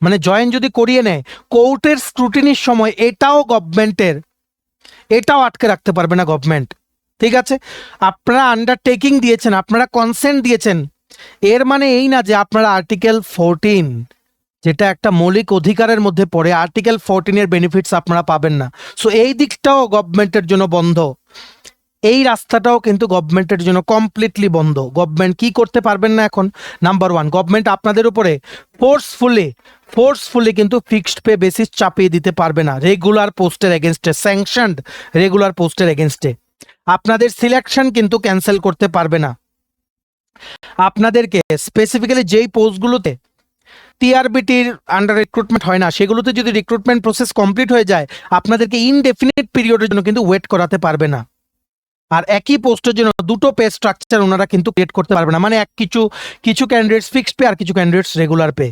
মানে জয়েন যদি করিয়ে নেয়, কোর্টের স্ক্রুটিনির সময় এটাও আটকে রাখতে পারবে না গভর্নমেন্ট। ঠিক আছে, আপনারা আন্ডারটেকিং দিয়েছেন, আপনারা কনসেন্ট দিয়েছেন, এর মানে এই না যে আপনারা আর্টিকেল 14, যেটা একটা মৌলিক অধিকারের মধ্যে পড়ে, আর্টিকেল 14 বেনিফিটস আপনারা পাবেন না। সো এই দিকটাও গভর্নমেন্টের জন্য বন্ধ, এই রাস্তাটাও কিন্তু গভর্নমেন্টের জন্য কমপ্লিটলি বন্ধ। গভর্নমেন্ট কি করতে পারবেন না এখন? নাম্বার 1, গভর্নমেন্ট আপনাদের উপরে ফোর্সফুলি কিন্তু ফিক্সড পে বেসিস চাপিয়ে দিতে পারবে না রেগুলার পোস্টের এগেনস্টে, স্যাংশনড রেগুলার পোস্টের এগেনস্টে। আপনাদের সিলেকশন কিন্তু ক্যান্সেল করতে পারবে না। আপনাদেরকে স্পেসিফিক্যালি যেই পোস্টগুলোতে টিআরবিটির আন্ডার রিক্রুটমেন্ট হয় না, সেগুলোতে যদি রিক্রুটমেন্ট প্রসেস কমপ্লিট হয়ে যায়, আপনাদেরকে ইনডেফিনিট পিরিয়ডের জন্য কিন্তু ওয়েট করাতে পারবে না। আর একই পোস্টের জন্য দুটো পে স্ট্রাকচার ওনারা কিন্তু ক্রিয়েট করতে পারবে না, মানে কিছু ক্যান্ডিডেটস ফিক্সড পে আর কিছু ক্যান্ডিডেটস রেগুলার পে।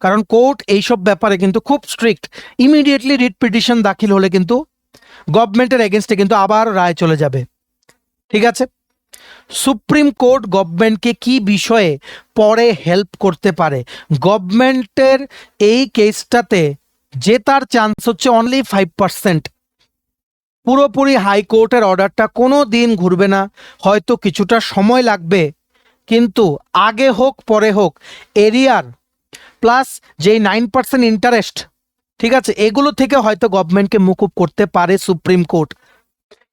কারণ কোর্ট এইসব ব্যাপারে কিন্তু খুব স্ট্রিক্ট। ইমিডিয়েটলি রিট পিটিশন দাখিল হলে কিন্তু গভর্নমেন্টের এগেনস্টে কিন্তু আবার রায় চলে যাবে। ঠিক আছে, সুপ্রিম কোর্ট গভর্নমেন্টকে কি বিষয়ে পরে হেল্প করতে পারে? গভর্নমেন্টের এই কেসটাতে জেতার চান্স হচ্ছে অনলি 5%। পুরোপুরি হাইকোর্টের অর্ডারটা কোনো দিন ঘুরবে না, হয়তো কিছুটা সময় লাগবে, কিন্তু আগে হোক পরে হোক এরিয়ার প্লাস যেই 9% ইন্টারেস্ট, ঠিক আছে, এগুলো থেকে হয়তো গভর্নমেন্টকে মুকুব করতে পারে সুপ্রিম কোর্ট,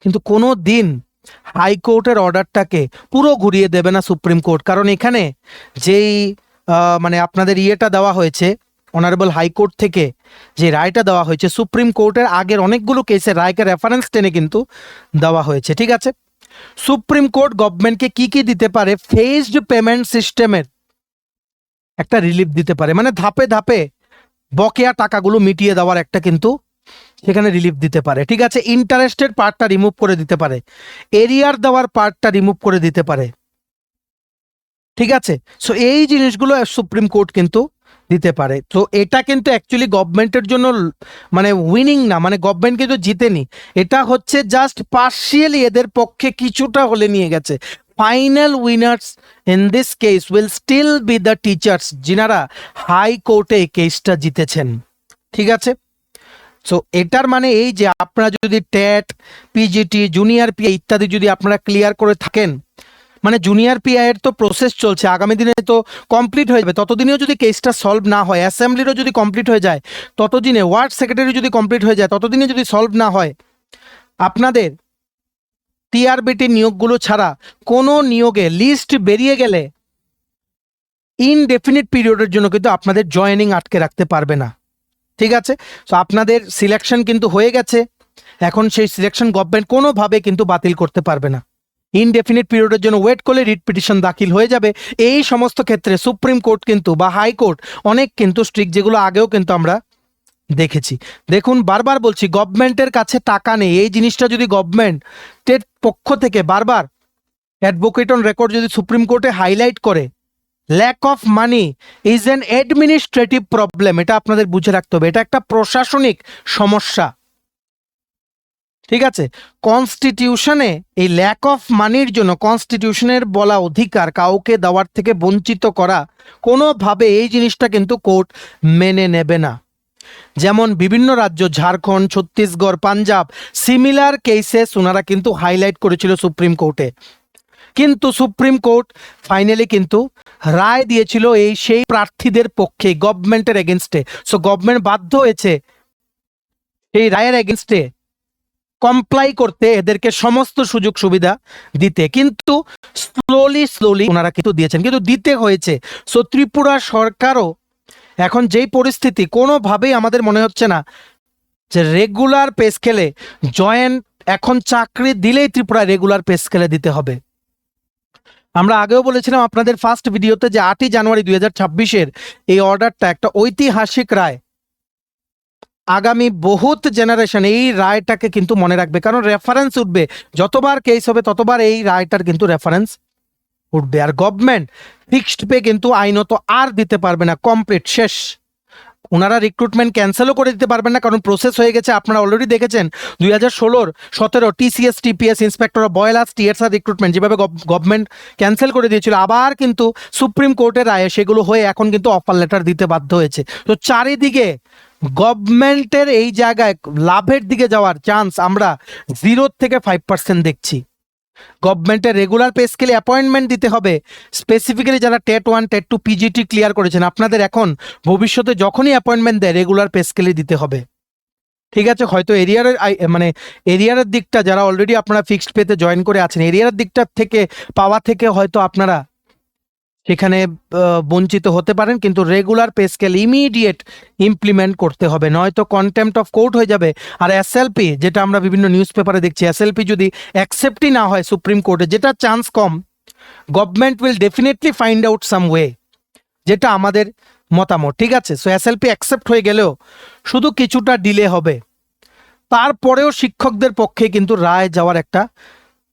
কিন্তু কোনো দিন হাইকোর্টের অর্ডারটাকে পুরো ঘুরিয়ে দেবে না সুপ্রিম কোর্ট। কারণ এখানে যেই মানে আপনাদের ইয়েটা দেওয়া হয়েছে অনারেবল হাইকোর্ট থেকে, যে রায়টা দেওয়া হয়েছে সুপ্রিম কোর্টের আগের অনেকগুলো কেসের রায়কে রেফারেন্স টেনে কিন্তু দেওয়া হয়েছে। ঠিক আছে, সুপ্রিম কোর্ট গভর্নমেন্টকে কি কি দিতে পারে? ফেজড পেমেন্ট সিস্টেমের একটা রিলিফ দিতে পারে, মানে ধাপে ধাপে বকেয়া টাকাগুলো মিটিয়ে দেওয়ার একটা কিন্তু সেখানে রিলিফ দিতে পারে। ঠিক আছে, ইন্টারেস্টের পার্টটা রিমুভ করে দিতে পারে, এরিয়ার দেওয়ার পার্টটা রিমুভ করে দিতে পারে। ঠিক আছে, সো এই জিনিসগুলো সুপ্রিম কোর্ট কিন্তু দিতে পারে। তো এটা কিন্তু অ্যাকচুয়ালি গভর্নমেন্টের জন্য মানে উইনিং না, মানে গভর্নমেন্ট কিন্তু জিতেনি, এটা হচ্ছে জাস্ট পার্শিয়ালি এদের পক্ষে কিছুটা হলে নিয়ে গেছে। Final winners in this case will still be the teachers, যিনারা হাইকোর্টে এই কেসটা জিতেছেন। ঠিক আছে, সো এটার মানে এই যে আপনারা যদি ট্যাট, পিজিটি, জুনিয়র পিআই ইত্যাদি যদি আপনারা ক্লিয়ার করে থাকেন, মানে জুনিয়র পিআই এর তো প্রসেস চলছে, আগামী দিনে তো কমপ্লিট হয়ে যাবে, ততদিনেও যদি কেসটা সলভ না হয়, অ্যাসেম্বলিরও যদি কমপ্লিট হয়ে যায় ততদিনে, ওয়ার্ড সেক্রেটারি যদি কমপ্লিট হয়ে যায় ততদিনে যদি সলভ না হয়, আপনাদের টিআরবিটি নিয়োগগুলো ছাড়া কোনো নিয়োগে লিস্ট বেরিয়ে গেলে ইনডেফিনিট পিরিয়ডের জন্য কিন্তু আপনাদের জয়েনিং আটকে রাখতে পারবে না। ঠিক আছে, তো আপনাদের সিলেকশন কিন্তু হয়ে গেছে, এখন সেই সিলেকশন গভর্নমেন্ট কোনোভাবে কিন্তু বাতিল করতে পারবে না। ইনডেফিনিট পিরিয়ডের জন্য ওয়েট করলে রিট পিটিশন দাখিল হয়ে যাবে। এই সমস্ত ক্ষেত্রে সুপ্রিম কোর্ট কিন্তু বা হাইকোর্ট অনেক কিন্তু স্ট্রিক্ট, যেগুলো আগেও কিন্তু আমরা দেখেছি। দেখুন বারবার বলছি, গভর্নমেন্টের কাছে টাকা নেই, এই জিনিসটা যদি গভর্নমেন্টের পক্ষ থেকে বারবার অ্যাডভোকেট অন রেকর্ড যদি সুপ্রিম কোর্টে হাইলাইট করে, lack of money is an administrative problem, এটা আপনাদের বুঝে রাখতে হবে, এটা একটা প্রশাসনিক সমস্যা। ঠিক আছে, কনস্টিটিউশনে এই ল্যাক অফ মানির জন্য কনস্টিটিউশনের বলা অধিকার কাউকে দেওয়ার থেকে বঞ্চিত করা কোনোভাবে এই জিনিসটা কিন্তু কোর্ট মেনে নেবে না। যেমন বিভিন্ন রাজ্য, ঝাড়খণ্ড, ছত্তিশগড়, পাঞ্জাব, সিমিলার কেসেস ওনারা কিন্তু হাইলাইট করেছিল সুপ্রিম কোর্টে, কিন্তু সুপ্রিম কোর্ট ফাইনালি কিন্তু রায় দিয়েছিল সেই প্রার্থীদের পক্ষে, গভর্নমেন্টের এগেনস্টে। সো গভর্নমেন্ট বাধ্য হয়েছে এই রায়ের এগেনস্টে কমপ্লাই করতে, এদেরকে সমস্ত সুযোগ সুবিধা দিতে, কিন্তু স্লোলি ওনারা কিন্তু দিয়েছেন, কিন্তু দিতে হয়েছে। সো ত্রিপুরা সরকারও এখন যেই পরিস্থিতি, কোনোভাবেই আমাদের মনে হচ্ছে না যে রেগুলার পে স্কেলে জয়েন্ট, এখন চাকরি দিলেই ত্রিপুরা রেগুলার পে স্কেলে দিতে হবে। আমরা আগেও বলেছিলাম আপনাদের ফার্স্ট ভিডিওতে যে 8ই জানুয়ারি 2026-এর এই অর্ডারটা একটা ঐতিহাসিক রায়, আগামী বহুত জেনারেশন এই রায়টাকে কিন্তু মনে রাখবে, কারণ রেফারেন্স উঠবে, যতবার কেস হবে ততবার এই রায়টার কিন্তু রেফারেন্স উঠবে। আর গভর্নমেন্ট ফিক্সড পে কিন্তু আইনত আর দিতে পারবে না, কমপ্লিট শেষ। ওনারা রিক্রুটমেন্ট ক্যান্সেলও করে দিতে পারবেন না, কারণ প্রসেস হয়ে গেছে। আপনারা অলরেডি দেখেছেন 2016-17 TCS TPS inspector of boilers TSR recruitment যেভাবে গভর্নমেন্ট ক্যান্সেল করে দিয়েছিল, আবার কিন্তু সুপ্রিম কোর্টের রায়ে সেগুলো হয়ে এখন কিন্তু অফার লেটার দিতে বাধ্য হয়েছে। তো চারিদিকে গভর্নমেন্টের এই জায়গায় লাভের দিকে যাওয়ার চান্স আমরা 0 থেকে 5% দেখছি। গভর্নমেন্টের রেগুলার পে স্কেলে অ্যাপয়েন্টমেন্ট দিতে হবে, স্পেসিফিক্যালি যারা টেট 1 টেট 2 পিজিটি ক্লিয়ার করেছেন, আপনাদের এখন ভবিষ্যতে যখনই অ্যাপয়েন্টমেন্ট দেয় রেগুলার পে স্কেলে দিতে হবে। ঠিক আছে, হয়তো এরিয়ারের দিকটা যারা অলরেডি আপনারা ফিক্সড পেতে জয়েন করে আছেন, এরিয়ার দিকটা থেকে পাওয়া থেকে হয়তো আপনারা সেখানে বঞ্চিত হতে পারেন, কিন্তু regular pay scale immediate implement করতে হবে, নয়তো কন্টেম্পট অফ কোর্ট হয়ে যাবে। আর এসএলপি, যেটা আমরা বিভিন্ন নিউজ পেপারে দেখছি, এসএলপি যদি অ্যাকসেপ্টই না হয় সুপ্রিম কোর্টে, যেটা chance com, government will definitely find out some way, যেটা আমাদের মতামত। ঠিক আছে, সো এসএলপি অ্যাকসেপ্ট হয়ে গেলেও শুধু কিছুটা ডিলে হবে, তারপরেও শিক্ষকদের পক্ষে কিন্তু রায় যাওয়ার একটা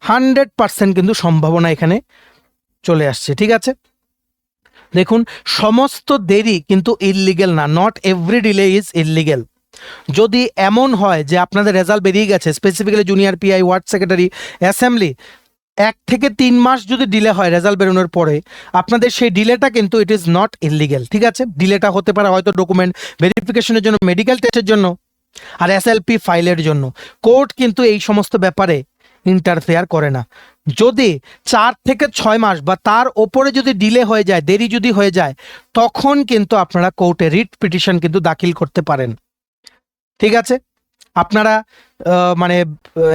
100% কিন্তু সম্ভাবনা এখানে চলে আসছে। ঠিক আছে, দেখুন সমস্ত দেরি কিন্তু ইললিগেল না, not every delay is illegal. যদি এমন হয় যে আপনাদের রেজাল্ট বেরিয়ে গেছে, specifically junior PI, word secretary, assembly, 1 থেকে 3 মাস যদি ডিলে হয় রেজাল্ট বেরোনোর পরে, আপনাদের সেই ডিলেটা কিন্তু ইট ইজ নট ইললিগেল। ঠিক আছে, ডিলেটা হতে পারে হয়তো ডকুমেন্ট ভেরিফিকেশনের জন্য, মেডিকেল টেস্টের জন্য, আর এসএলপি ফাইলের জন্য। কোর্ট কিন্তু এই সমস্ত ব্যাপারে ইন্টারফেয়ার করে না। যদি 4 থেকে 6 মাস বা তার ওপরে যদি ডিলে হয়ে যায়, দেরি যদি হয়ে যায়, তখন কিন্তু আপনারা কোর্টে রিট পিটিশন কিন্তু দাখিল করতে পারেন। ঠিক আছে, আপনারা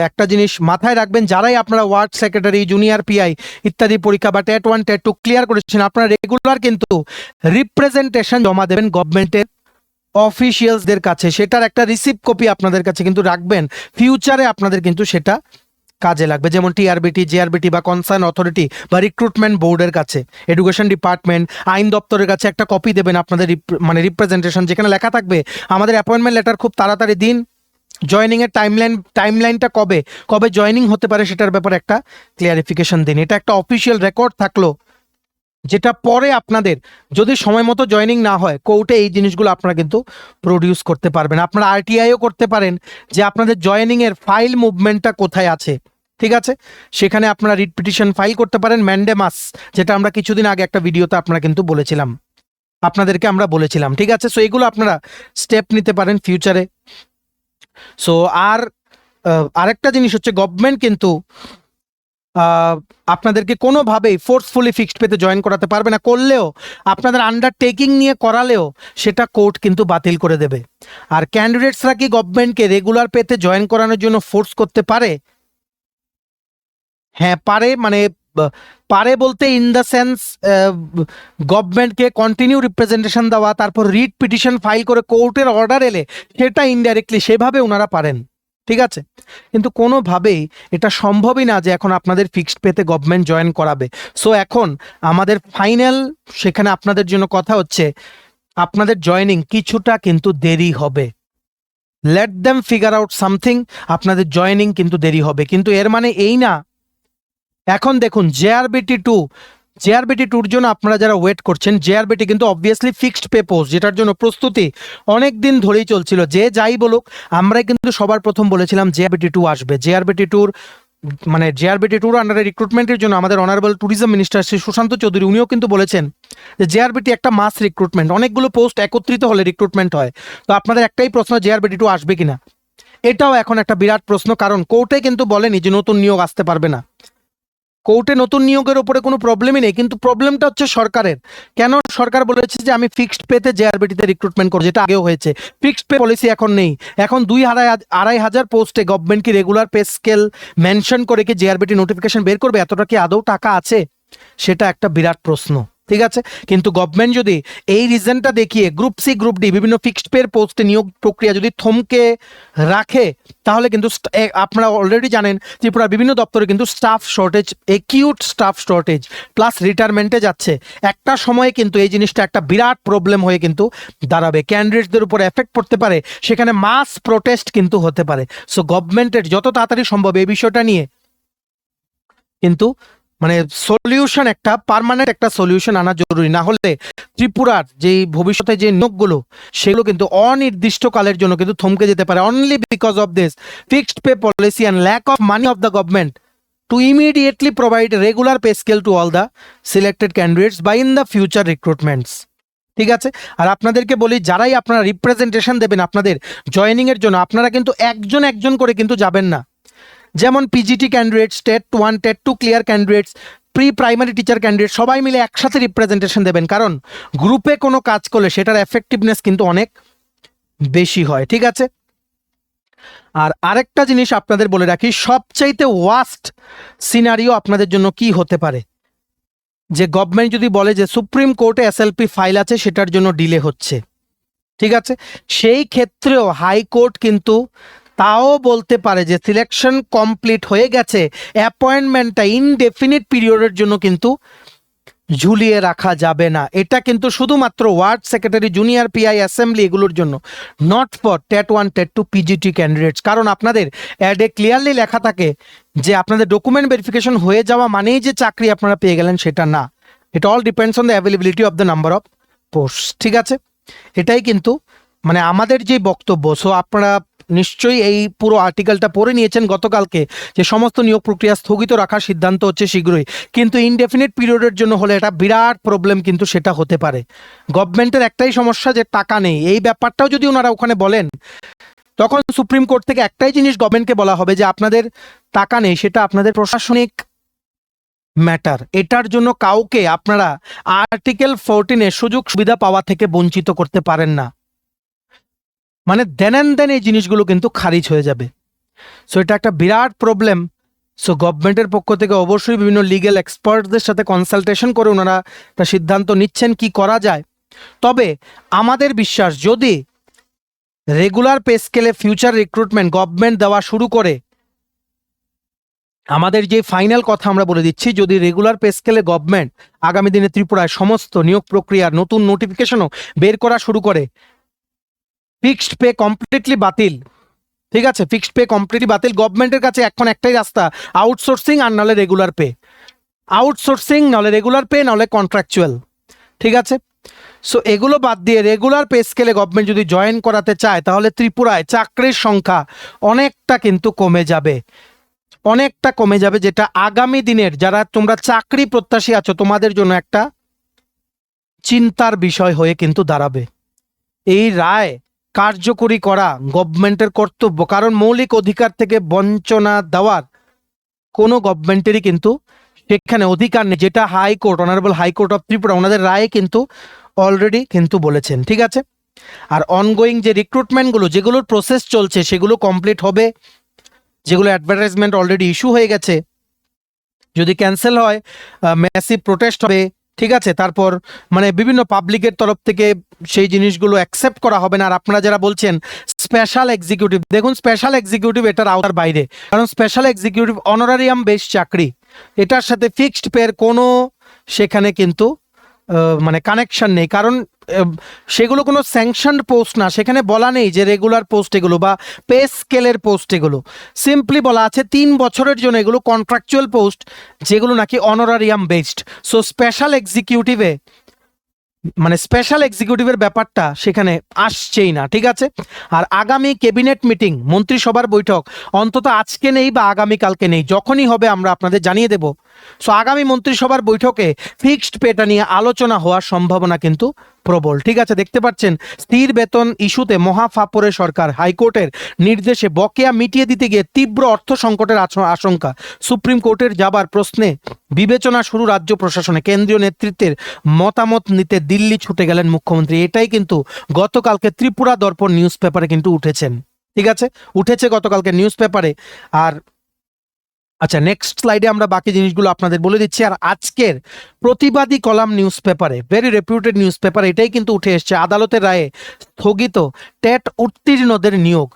একটা জিনিস মাথায় রাখবেন, যারাই আপনারা ওয়ার্ড সেক্রেটারি, জুনিয়র পিআই ইত্যাদি পরীক্ষা বা টেট 1 টেট 2 ক্লিয়ার করেছেন, আপনারা রেগুলার কিন্তু রিপ্রেজেন্টেশন জমা দেবেন গভর্নমেন্টের অফিসিয়ালসদের কাছে, সেটার একটা রিসিপ্ট কপি আপনাদের কাছে কিন্তু রাখবেন, ফিউচারে আপনাদের কিন্তু সেটা কাজে লাগবে। যেমন টিআরবিটি, জেআরবিটি বা কনসার্ন অথরিটি বা রিক্রুটমেন্ট বোর্ডের কাছে, এডুকেশন ডিপার্টমেন্ট, আইন দপ্তরের কাছে একটা কপি দেবেন আপনাদের রিপ্রেজেন্টেশন, যেখানে লেখা থাকবে আমাদের অ্যাপয়েন্টমেন্ট লেটার খুব তাড়াতাড়ি দিন, জয়েনিংয়ের টাইমলাইনটা কবে জয়েনিং হতে পারে সেটার ব্যাপারে একটা ক্লিয়ারিফিকেশন দিন। এটা একটা অফিসিয়াল রেকর্ড থাকলো, যেটা পরে আপনাদের যদি সময় মতো জয়েনিং না হয়, কোর্টে এই জিনিসগুলো আপনারা কিন্তু প্রডিউস করতে পারবেন। আপনারা আরটিআইও করতে পারেন যে আপনাদের জয়েনিংয়ের ফাইল মুভমেন্টটা কোথায় আছে। ঠিক আছে, সেখানে আপনারা রিট পিটিশন ফাইল করতে পারেন, ম্যান্ডেমাস, যেটা আমরা কিছুদিন আগে একটা ভিডিওতে আপনারা কিন্তু বলেছিলাম, আপনাদেরকে আমরা বলেছিলাম। ঠিক আছে, সো এগুলো আপনারা স্টেপ নিতে পারেন ফিউচারে। সো আরেকটা জিনিস হচ্ছে, গভর্নমেন্ট কিন্তু আপনাদেরকে কোনোভাবেই ফোর্সফুলি ফিক্সড পেতে জয়েন করাতে পারবে না, করলেও আপনাদের আন্ডারটেকিং নিয়ে করালেও সেটা কোর্ট কিন্তু বাতিল করে দেবে। আর ক্যান্ডিডেটসরা কি গভর্নমেন্টকে রেগুলার পেতে জয়েন করানোর জন্য ফোর্স করতে পারে? হ্যাঁ পারে, পারে বলতে ইন দ্য সেন্স গভর্নমেন্টকে কন্টিনিউ রিপ্রেজেন্টেশন দেওয়া, তারপর রিট পিটিশন ফাইল করে কোর্টের অর্ডার এলে সেটা ইনডাইরেক্টলি সেভাবে ওনারা পারেন। ঠিক আছে, কিন্তু কোনোভাবেই এটা সম্ভবই না যে এখন আপনাদের ফিক্সড পেতে গভর্নমেন্ট জয়েন করাবে। সো এখন আমাদের ফাইনাল সেখানে আপনাদের জন্য কথা হচ্ছে, আপনাদের জয়েনিং কিছুটা কিন্তু দেরি হবে। Let them figure out something, আপনাদের জয়েনিং কিন্তু দেরি হবে। কিন্তু এর মানে এই না, এখন দেখুন জেআরবিটি টুর জন্য আপনারা যারা ওয়েট করছেন, জেআরবিটি কিন্তু অবভিয়াসলি ফিক্সড পে পোস্ট, যেটার জন্য প্রস্তুতি অনেক দিন ধরেই চলছিল। যে যাই বলুক, আমরাই কিন্তু সবার প্রথম বলেছিলাম জেআরবিটি টু আসবে। জেআরবিটি টুর মানে জেআরবিটি টুর আন্ডারে রিক্রুটমেন্টের জন্য আমাদের honourable tourism minister Shri Sushanta Chowdhury উনিও কিন্তু বলেছেন যে জেআরবিটি একটা মাস রিক্রুটমেন্ট, অনেকগুলো পোস্ট একত্রিত হলে রিক্রুটমেন্ট হয়। তো আপনাদের একটাই প্রশ্ন, জেআরবিটি টু আসবে কিনা? এটাও এখন একটা বিরাট প্রশ্ন, কারণ কোর্টে কিন্তু বলেনি যে নতুন নিয়োগ আসতে পারবে না। কোর্টে নতুন নিয়োগের উপরে কোনো প্রবলেমই নেই, কিন্তু প্রবলেমটা হচ্ছে সরকারের। কেন সরকার বলেছে যে আমি ফিক্সড পেতে জেআরবিটিতে রিক্রুটমেন্ট করব, যেটা আগেও হয়েছে। ফিক্সড পে পলিসি এখন নেই। এখন 2,500 পোস্টে গভর্নমেন্ট কি রেগুলার পে স্কেল মেনশন করে কি জেআরবিটি নোটিফিকেশন বের করবে? এতটা কি আদৌ টাকা আছে? সেটা একটা বিরাট প্রশ্ন, ঠিক আছে। কিন্তু গভর্নমেন্ট যদি এই রিজনটা দেখিয়ে গ্রুপ সি গ্রুপ ডি বিভিন্ন ফিক্সড পের পোস্টে নিয়োগ প্রক্রিয়া যদি থমকে রাখে, তাহলে কিন্তু আপনারা অলরেডি জানেন ত্রিপুরার বিভিন্ন দপ্তরে কিন্তু staff shortage, acute staff shortage plus রিটায়ারমেন্টে যাচ্ছে। একটা সময়ে কিন্তু এই জিনিসটা একটা বিরাট প্রবলেম হয়ে কিন্তু দাঁড়াবে, ক্যান্ডিডেটসদের উপর এফেক্ট পড়তে পারে, সেখানে মাস প্রোটেস্ট কিন্তু হতে পারে। সো গভর্নমেন্টের যত তাড়াতাড়ি সম্ভব এই বিষয়টা নিয়ে কিন্তু মানে সলিউশন, একটা পার্মানেন্ট একটা সলিউশন আনা জরুরি। না হলে ত্রিপুরার যে ভবিষ্যতে যে নিয়োগগুলো সেগুলো কিন্তু অনির্দিষ্টকালের জন্য কিন্তু থমকে যেতে পারে, only because of this fixed pay policy and lack of money of the government to immediately provide regular pay scale to all the selected candidates by in the future recruitments. ঠিক আছে। আর আপনাদেরকে বলি, যারাই আপনারা রিপ্রেজেন্টেশন দেবেন আপনাদের জয়েনিংয়ের জন্য, আপনারা কিন্তু একজন একজন করে কিন্তু যাবেন না। যেমন PGT candidates, TET 1 TET 2 clear candidates, pre primary teacher candidate সবাই মিলে একসাথে রিপ্রেজেন্টেশন দেবেন, কারণ গ্রুপে কোনো কাজ করলে সেটার এফেক্টিভনেস কিন্তু অনেক বেশি হয়, ঠিক আছে। আর আরেকটা জিনিস আপনাদের বলে রাখি, সবচাইতে ওয়াস্ট সিনারিও আপনাদের জন্য কি হতে পারে, যে গভর্নমেন্ট যদি বলে যে সুপ্রিম কোর্টে এসএলপি ফাইল আছে সেটার জন্য ডিলে হচ্ছে, ঠিক আছে। সেই ক্ষেত্রেও হাইকোর্ট কিন্তু তাও বলতে পারে যে সিলেকশন কমপ্লিট হয়ে গেছে, অ্যাপয়েন্টমেন্টটা ইনডেফিনিট পিরিয়ডের জন্য কিন্তু ঝুলিয়ে রাখা যাবে না। এটা কিন্তু শুধুমাত্র word secretary, junior PI, assembly এগুলোর জন্য, not for TET 1 TET 2 PGT candidates. কারণ আপনাদের অ্যাডে ক্লিয়ারলি লেখা থাকে যে আপনাদের ডকুমেন্ট ভেরিফিকেশন হয়ে যাওয়া মানেই যে চাকরি আপনারা পেয়ে গেলেন, সেটা না। এটা all depends on the availability of the number of post, ঠিক আছে। এটাই কিন্তু মানে আমাদের যে বক্তব্য। সো আপনারা নিশ্চয়ই এই পুরো আর্টিকেলটা পড়ে নিয়েছেন গতকালকে, যে সমস্ত নিয়োগ প্রক্রিয়া স্থগিত রাখার সিদ্ধান্ত হচ্ছে শীঘ্রই, কিন্তু ইনডেফিনিট পিরিয়ডের জন্য হলে এটা বিরাট প্রবলেম কিন্তু সেটা হতে পারে। গভর্নমেন্টের একটাই সমস্যা যে টাকা নেই, এই ব্যাপারটাও যদি ওনারা ওখানে বলেন, তখন সুপ্রিম কোর্ট থেকে একটাই জিনিস গভর্নমেন্টকে বলা হবে যে আপনাদের টাকা নেই, সেটা আপনাদের প্রশাসনিক ম্যাটার। এটার জন্য কাউকে আপনারা আর্টিকেল 14 সুযোগ সুবিধা পাওয়া থেকে বঞ্চিত করতে পারেন না। মানে দেন অ্যান্ড দেন এই জিনিসগুলো কিন্তু খারিজ হয়ে যাবে। সো এটা একটা বিরাট প্রবলেম। সো গভর্নমেন্টের পক্ষ থেকে অবশ্যই বিভিন্ন লিগ্যাল এক্সপার্টদের সাথে কনসালটেশন করে ওনারা একটা সিদ্ধান্ত নিচ্ছেন কি করা যায়। তবে আমাদের বিশ্বাস, যদি রেগুলার পে স্কেলে ফিউচার রিক্রুটমেন্ট গভর্নমেন্ট দেওয়া শুরু করে, আমাদের যে ফাইনাল কথা আমরা বলে দিচ্ছি, যদি রেগুলার পে স্কেলে গভর্নমেন্ট আগামী দিনে ত্রিপুরায় সমস্ত নিয়োগ প্রক্রিয়ার নতুন নোটিফিকেশনও বের করা শুরু করে, ফিক্সড পে কমপ্লিটলি বাতিল, ঠিক আছে, ফিক্সড পে কমপ্লিটলি বাতিল। গভর্নমেন্টের কাছে এখন একটাই রাস্তা, আউটসোর্সিং আর নাহলে রেগুলার পে, আউটসোর্সিং নাহলে রেগুলার পে নাহলে কন্ট্রাকচুয়াল, ঠিক আছে। সো এগুলো বাদ দিয়ে রেগুলার পে স্কেলে গভর্নমেন্ট যদি জয়েন করাতে চায়, তাহলে ত্রিপুরায় চাকরির সংখ্যা অনেকটা কিন্তু কমে যাবে, অনেকটা কমে যাবে, যেটা আগামী দিনের যারা তোমরা চাকরি প্রত্যাশী আছো তোমাদের জন্য একটা চিন্তার বিষয় হয়ে কিন্তু দাঁড়াবে। এই রায় কার্যকরী করা গভর্নমেন্টের কর্তব্য, কারণ মৌলিক অধিকার থেকে বঞ্চনা দেওয়ার কোনো গভর্নমেন্টেরই কিন্তু সেখানে অধিকার নেই, যেটা high court, honourable high court of Tripura ওনাদের রায়ে কিন্তু অলরেডি কিন্তু বলেছেন, ঠিক আছে। আর অনগোয়িং যে রিক্রুটমেন্টগুলো, যেগুলোর প্রসেস চলছে সেগুলো কমপ্লিট হবে, যেগুলো অ্যাডভার্টাইজমেন্ট অলরেডি ইস্যু হয়ে গেছে, যদি ক্যান্সেল হয় ম্যাসিভ প্রোটেস্ট হবে, ঠিক আছে। তারপর মানে বিভিন্ন পাবলিকের তরফ থেকে সেই জিনিসগুলো অ্যাকসেপ্ট করা হবে না। আর আপনারা যারা বলছেন স্পেশাল এক্সিকিউটিভ, দেখুন স্পেশাল এক্সিকিউটিভ এটার আওতার বাইরে, কারণ স্পেশাল এক্সিকিউটিভ অনারারিয়াম বেস চাকরি, এটার সাথে ফিক্সড পের কোনো সেখানে কিন্তু মানে কানেকশন নেই, কারণ সেগুলো কোনো স্যাংশনড পোস্ট না, সেখানে বলা নেই যে রেগুলার পোস্ট এগুলো বা পে স্কেলের পোস্ট এগুলো। সিম্পলি বলা আছে 3 বছরের জন্য এগুলো কন্ট্রাকচুয়াল পোস্ট, যেগুলো নাকি অনারারিয়াম বেসড। সো স্পেশাল এক্সিকিউটিভের ব্যাপারটা সেখানে আসছেই না, ঠিক আছে। আর আগামী ক্যাবিনেট মিটিং, মন্ত্রিসভার বৈঠক অন্তত আজকে নেই বা আগামীকালকে নেই, যখনই হবে আমরা আপনাদের জানিয়ে দেব। সো আগামী মন্ত্রিসভার বৈঠকে ফিক্সড পেটা নিয়ে আলোচনা হওয়ার সম্ভাবনা কিন্তু প্রবল, ঠিক আছে। দেখতে পাচ্ছেন স্থির বেতন ইস্যুতে মহা ফাপড়ে সরকার, হাইকোর্টের নির্দেশে বকেয়া মিটিয়ে দিতে গিয়ে তীব্র অর্থ সংকটের আশঙ্কা, সুপ্রিম কোর্টের যাবার প্রশ্নে বিবেচনা শুরু রাজ্য প্রশাসনে, কেন্দ্রীয় নেতৃত্বের মতামত নিতে দিল্লি ছুটে গেলেন মুখ্যমন্ত্রী। এটাই কিন্তু গতকালকে ত্রিপুরা দর্পণ নিউজ পেপারে কিন্তু উঠেছে গতকালকে নিউজ পেপারে। আর আচ্ছা, নেক্সট স্লাইডে আমরা বাকি জিনিসগুলো আপনাদের বলে দিচ্ছি। আর আজকের প্রতিবাদী কলাম নিউজ পেপারে, ভেরি রেপুটেড নিউজ পেপার, এটাই কিন্তু উঠে এসছে আদালতের রায়ে স্থগিত টেট উত্তীর্ণদের নিয়োগ।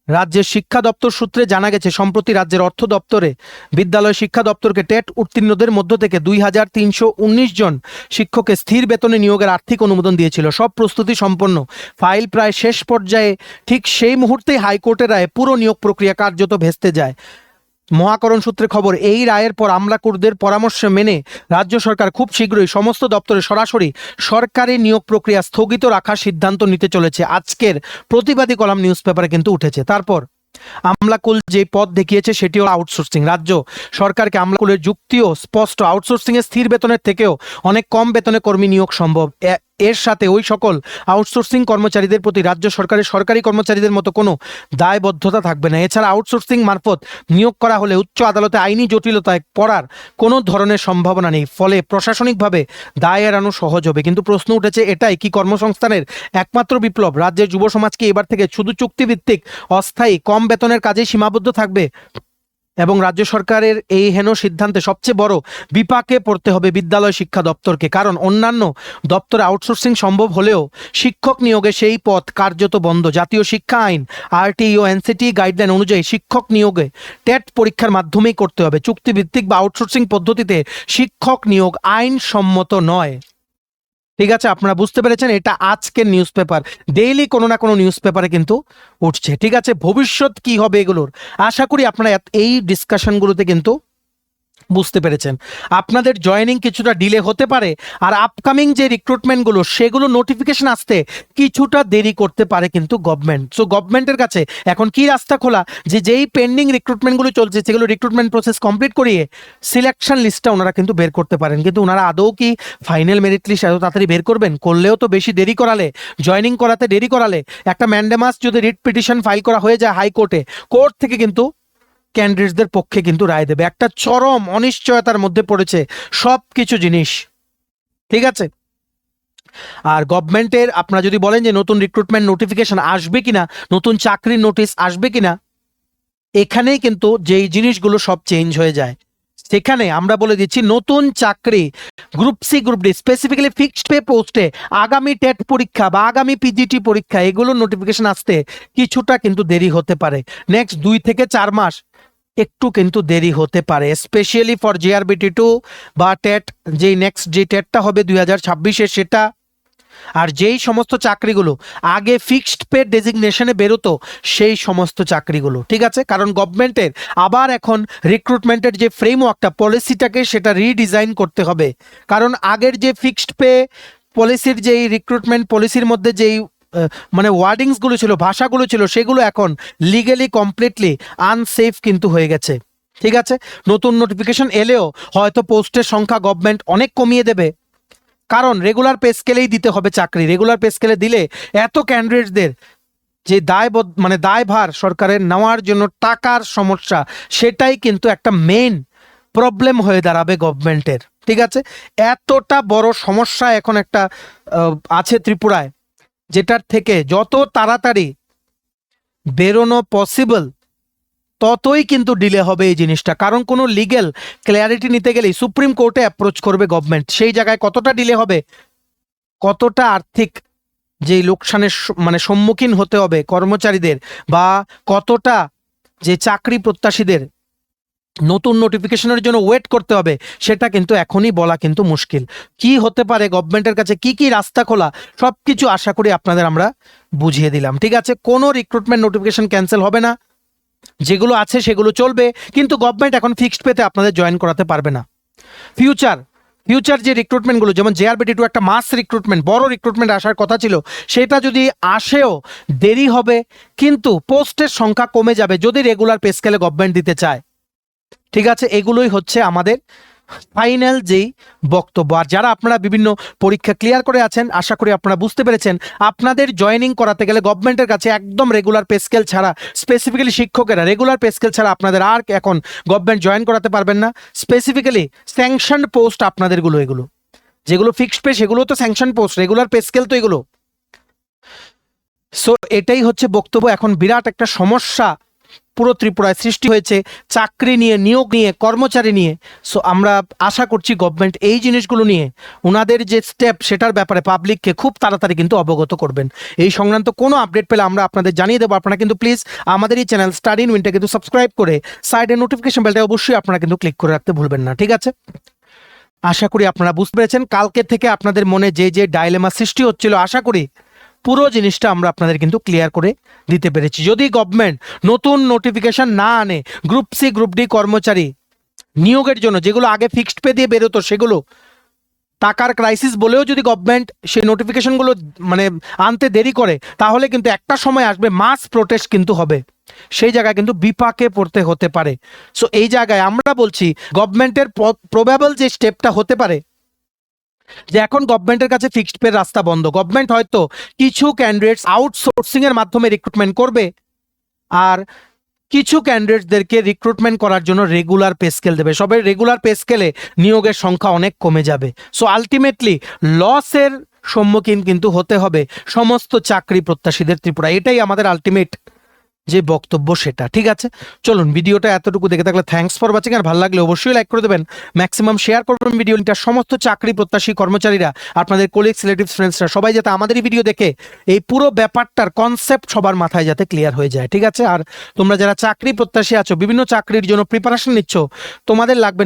রাজ্যের শিক্ষা দপ্তর সূত্রে জানা গেছে, সম্প্রতি রাজ্যের অর্থ দপ্তরে বিদ্যালয় শিক্ষা দপ্তরকে টেট উত্তীর্ণদের মধ্য থেকে 2319 জন শিক্ষককে স্থির বেতনে নিয়োগের আর্থিক অনুমোদন দিয়েছিল। সব প্রস্তুতি সম্পন্ন, ফাইল প্রায় শেষ পর্যায়ে। ঠিক সেই মুহূর্তেই হাইকোর্টের রায়ে পুরো নিয়োগ প্রক্রিয়া কার্যত ভেস্তে যায়। মহাকরণ সূত্রে খবর, এই রায়ের পর আমলাকুরদের পরামর্শ মেনে রাজ্য সরকার খুব শীঘ্রই সমস্ত দপ্তরে সরাসরি সরকারি নিয়োগ প্রক্রিয়া স্থগিত রাখার সিদ্ধান্ত নিতে চলেছে। আজকের প্রতিবাদী কলাম নিউজ পেপারে কিন্তু উঠেছে। তারপর আমলাকুল যে পথ দেখিয়েছে সেটি হলো আউটসোর্সিং। রাজ্য সরকারকে আমলাকুলের যুক্তিও স্পষ্ট, আউটসোর্সিং এ স্থির বেতনের থেকেও অনেক কম বেতনে কর্মী নিয়োগ সম্ভব। এর সাথে ওই সকল আউটসোর্সিং কর্মচারীদের প্রতি রাজ্য সরকারের সরকারি কর্মচারীদের মতো কোনো দায়বদ্ধতা থাকবে না। এছাড়া আউটসোর্সিং মারফত নিয়োগ করা হলে উচ্চ আদালতে আইনি জটিলতায় পড়ার কোনো ধরনের সম্ভাবনা নেই, ফলে প্রশাসনিকভাবে দায় এড়ানো সহজ হবে। কিন্তু প্রশ্ন উঠেছে, এটাই কি কর্মসংস্থানের একমাত্র বিপ্লব? রাজ্যের যুব সমাজকে এবার থেকে শুধু চুক্তিভিত্তিক অস্থায়ী কম বেতনের কাজেই সীমাবদ্ধ থাকবে? এবং রাজ্য সরকারের এই হেন সিদ্ধান্তে সবচেয়ে বড় বিপাকে পড়তে হবে বিদ্যালয় শিক্ষা দপ্তরকে, কারণ অন্যান্য দপ্তরে আউটসোর্সিং সম্ভব হলেও শিক্ষক নিয়োগে সেই পথ কার্যত বন্ধ। জাতীয় শিক্ষা আইন, আরটিই ও এনসিটি গাইডলাইন অনুযায়ী শিক্ষক নিয়োগে টেট পরীক্ষার মাধ্যমেই করতে হবে। চুক্তিভিত্তিক বা আউটসোর্সিং পদ্ধতিতে শিক্ষক নিয়োগ আইনসম্মত নয়, ঠিক আছে। আপনারা বুঝতে পেরেছেন, এটা আজকের নিউজ পেপার। ডেইলি কোনো না কোনো নিউজ পেপারে কিন্তু উঠছে, ঠিক আছে। ভবিষ্যৎ কি হবে এগুলোর আশা করি আপনারা এই ডিসকাশনগুলোতে কিন্তু বুঝতে পেরেছেন। আপনাদের জয়েনিং কিছুটা ডিলে হতে পারে, আর আপকামিং যে রিক্রুটমেন্টগুলো সেগুলো নোটিফিকেশন আসতে কিছুটা দেরি করতে পারে কিন্তু গভর্নমেন্ট। সো গভর্নমেন্টের কাছে এখন কি রাস্তা খোলা, যে যেই পেন্ডিং রিক্রুটমেন্টগুলো চলছে সেগুলো রিক্রুটমেন্ট প্রসেস কমপ্লিট করিয়ে সিলেকশন লিস্টটা ওনারা কিন্তু বের করতে পারেন। কিন্তু ওনারা আদৌ কি ফাইনাল মেরিট লিস্ট এত তাড়াতাড়ি বের করবেন? করলেও তো বেশি দেরি করালে, জয়েনিং করাতে দেরি করালে, একটা ম্যান্ডেমাস যদি রিট পিটিশন ফাইল করা হয়ে যায় হাইকোর্টে, কোর্ট থেকে কিন্তু ক্যান্ডিডেটসদের পক্ষে কিন্তু রায় দেবে। একটা চরম অনিশ্চয়তার মধ্যে পড়েছে সব কিছু জিনিস, ঠিক আছে। আর গভর্নমেন্টের আপনারা যদি বলেন যে নতুন রিক্রুটমেন্ট নোটিফিকেশন আসবে কিনা, নতুন চাকরির নোটিশ আসবে কিনা, এখানেই কিন্তু যেই জিনিসগুলো সব চেঞ্জ হয়ে যায়। সেখানে আমরা বলে দিচ্ছি, নতুন চাকরি group C group D specifically fixed pay পোস্টে আগামী টেট পরীক্ষা বা আগামী পিজিটি পরীক্ষা এগুলো নোটিফিকেশন আসতে কিছুটা কিন্তু দেরি হতে পারে। নেক্সট 2 থেকে 4 মাস একটু কিন্তু দেরি হতে পারে, স্পেশালি ফর জিআরবিটি 2 বা টেট, যেই নেক্সট যে টেটটা হবে 2026-এ সেটা। আর যেই সমস্ত চাকরিগুলো আগে ফিক্সড পে ডেজিগনেশনে বেরোতো সেই সমস্ত চাকরিগুলো, ঠিক আছে। কারণ গভর্নমেন্টের আবার এখন রিক্রুটমেন্টের যে ফ্রেমওয়ার্কটা, পলিসিটাকে সেটা রিডিজাইন করতে হবে। কারণ আগের যে ফিক্সড পে পলিসির যেই রিক্রুটমেন্ট পলিসির মধ্যে যেই মানে ওয়ার্ডিংসগুলো ছিল, ভাষাগুলো ছিল, সেগুলো এখন লিগেলি কমপ্লিটলি আনসেফ কিন্তু হয়ে গেছে, ঠিক আছে। নতুন নোটিফিকেশন এলেও হয়তো পোস্টের সংখ্যা গভর্নমেন্ট অনেক কমিয়ে দেবে, কারণ রেগুলার পে স্কেলেই দিতে হবে চাকরি। রেগুলার পে স্কেলে দিলে এত ক্যান্ডিডেটদের যে দায়ভার সরকারের নেওয়ার জন্য টাকার সমস্যা, সেটাই কিন্তু একটা মেইন প্রবলেম হয়ে দাঁড়াবে গভর্নমেন্টের, ঠিক আছে। এতটা বড় সমস্যা এখন একটা আছে ত্রিপুরায়, যেটার থেকে যত তাড়াতাড়ি বেরোনো পসিবল ততই কিন্তু ডিলে হবে এই জিনিসটা। কারণ কোনো লিগ্যাল ক্লিয়ারিটি নিতে গেলেই সুপ্রিম কোর্টে অ্যাপ্রোচ করবে গভর্নমেন্ট। সেই জায়গায় কতটা ডিলে হবে, কতটা আর্থিক যে লোকসানের সম্মুখীন হতে হবে কর্মচারীদের, বা কতটা যে চাকরি প্রত্যাশীদের নতুন নোটিফিকেশনের জন্য ওয়েট করতে হবে, সেটা কিন্তু এখনই বলা কিন্তু মুশকিল। কি হতে পারে গভর্নমেন্টের কাছে, কি কি রাস্তা খোলা, সব কিছু আশা করি আপনাদের আমরা বুঝিয়ে দিলাম। ঠিক আছে, কোনো রিক্রুটমেন্ট নোটিফিকেশন ক্যান্সেল হবে না, যেগুলো আছে সেগুলো চলবে, কিন্তু গভর্নমেন্ট এখন ফিক্সড পেতে আপনাদের জয়েন করাতে পারবে না। ফিউচার যে রিক্রুটমেন্টগুলো, যেমন JRBT2 একটা মাস রিক্রুটমেন্ট, বড় রিক্রুটমেন্ট আসার কথা ছিল, সেটা যদি আসেও দেরি হবে, কিন্তু পোস্টের সংখ্যা কমে যাবে যদি রেগুলার পে স্কেলে গভর্নমেন্ট দিতে চায়। ঠিক আছে, এগুলোই হচ্ছে আমাদের ফাইনাল যেই বক্তব্য। আর যারা আপনারা বিভিন্ন পরীক্ষা ক্লিয়ার করে আছেন, আশা করি আপনারা বুঝতে পেরেছেন, আপনাদের জয়েনিং করাতে গেলে গভর্নমেন্টের কাছে একদম রেগুলার পে স্কেল ছাড়া, স্পেসিফিক্যালি শিক্ষকেরা রেগুলার পে স্কেল ছাড়া আপনাদের আর এখন গভর্নমেন্ট জয়েন করাতে পারবেন না। স্পেসিফিক্যালি স্যাংশন পোস্ট আপনাদেরগুলো, এগুলো যেগুলো ফিক্সড পে সেগুলো তো sanction post, regular pay scale তো এগুলো। সো এটাই হচ্ছে বক্তব্য। এখন বিরাট একটা সমস্যা পুরো ত্রিপুরায় সৃষ্টি হয়েছে চাকরি নিয়ে, নিয়োগ নিয়ে, কর্মচারী নিয়ে। সো আমরা আশা করছি গভর্নমেন্ট এই জিনিসগুলো নিয়ে ওনাদের যে স্টেপ, সেটার ব্যাপারে পাবলিককে খুব তাড়াতাড়ি কিন্তু অবগত করবেন। এই সংক্রান্ত কোনো আপডেট পেলে আমরা আপনাদের জানিয়ে দেবো। আপনারা কিন্তু প্লিজ আমাদের এই চ্যানেল স্টাডি ইন উইনটা কিন্তু সাবস্ক্রাইব করে সাইডে নোটিফিকেশন বেলটা অবশ্যই আপনারা কিন্তু ক্লিক করে রাখতে ভুলবেন না। ঠিক আছে, আশা করি আপনারা বুঝতে পেরেছেন। কালকে থেকে আপনাদের মনে যে যে ডাইলেমা সৃষ্টি হচ্ছিল, আশা করি পুরো জিনিসটা আমরা আপনাদের কিন্তু ক্লিয়ার করে দিতে পেরেছি। যদি গভর্নমেন্ট নতুন নোটিফিকেশন না আনে, গ্রুপ সি গ্রুপ ডি কর্মচারী নিয়োগের জন্য যেগুলো আগে ফিক্সড পে দিয়ে বেরোতো, সেগুলো টাকার ক্রাইসিস বলেও যদি গভর্নমেন্ট সেই নোটিফিকেশনগুলো মানে আনতে দেরি করে, তাহলে কিন্তু একটা সময় আসবে মাস প্রোটেস্ট কিন্তু হবে, সেই জায়গায় কিন্তু বিপাকে পড়তে হতে পারে। সো এই জায়গায় আমরা বলছি গভর্নমেন্টের প্রবাবল যে স্টেপটা হতে পারে, যে এখন গভর্নমেন্টের কাছে ফিক্সড পে রাস্তা বন্ধ, গভর্নমেন্ট হয়তো কিছু ক্যান্ডিডেটস আউটসোর্সিং এর মাধ্যমে রিক্রুটমেন্ট করবে, আর কিছু ক্যান্ডিডেটসদেরকে রিক্রুটমেন্ট করার জন্য রেগুলার পে স্কেল দেবে। সবে রেগুলার পে স্কেলে নিয়োগের সংখ্যা অনেক কমে যাবে। সো আলটিমেটলি লসের সম্মুখীন কিন্তু হতে হবে সমস্ত চাকরি প্রত্যাশীদের ত্রিপুরা। এটাই আমাদের আলটিমেট যে বক্তব্য সেটা। ঠিক আছে, চলুন ভিডিওটা এতটুকু দেখে থাকলে থ্যাঙ্কস ফর ওয়াচিং। আর ভালো লাগলে অবশ্যই লাইক করে দেবেন, ম্যাক্সিমাম শেয়ার করবেন ভিডিওটা। সমস্ত চাকরি প্রত্যাশী কর্মচারীরা, আপনাদের কলিগস, রিলেটিভস, ফ্রেন্ডসরা সবাই যাতে আমাদের এই ভিডিও দেখে এই পুরো ব্যাপারটার কনসেপ্ট সবার মাথায় যাতে ক্লিয়ার হয়ে যায়। ঠিক আছে, আর তোমরা যারা চাকরি প্রত্যাশী আছো, বিভিন্ন চাকরির জন্য প্রিপারেশন নিচ্ছ, তোমাদের লাগবে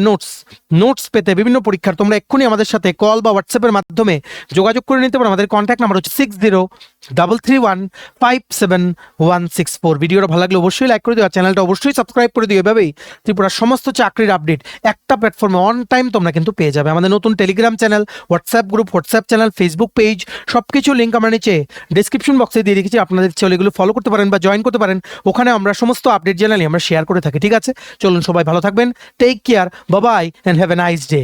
নোটস পেতে বিভিন্ন পরীক্ষার, তোমরা এক্ষুনি আমাদের সাথে কল বা হোয়াটসঅ্যাপের মাধ্যমে যোগাযোগ করে নিতে পারো। আমাদের কন্ট্যাক্ট নাম্বার হচ্ছে 6033157164। ভিডিওটা ভালো লাগলে অবশ্যই লাইক করে দিও, আর চ্যানেলটা অবশ্যই সাবস্ক্রাইব করে দিও। এভাবেই ত্রিপুরার সমস্ত চাকরির আপডেট একটা প্ল্যাটফর্মে অন টাইম তোমরা কিন্তু পেয়ে যাবে। আমাদের নতুন Telegram channel, WhatsApp group, WhatsApp channel, Facebook page, সব কিছু লিঙ্ক আমরা নিচে ডিসক্রিপশন বক্সে দিয়ে রেখেছি। আপনাদের চলে এগুলো ফলো করতে পারেন বা জয়েন করতে পারেন, ওখানে আমরা সমস্ত আপডেট জানালি আমরা শেয়ার করে থাকি। ঠিক আছে, চলুন সবাই ভালো থাকবেন, take care, bye bye and have a nice day.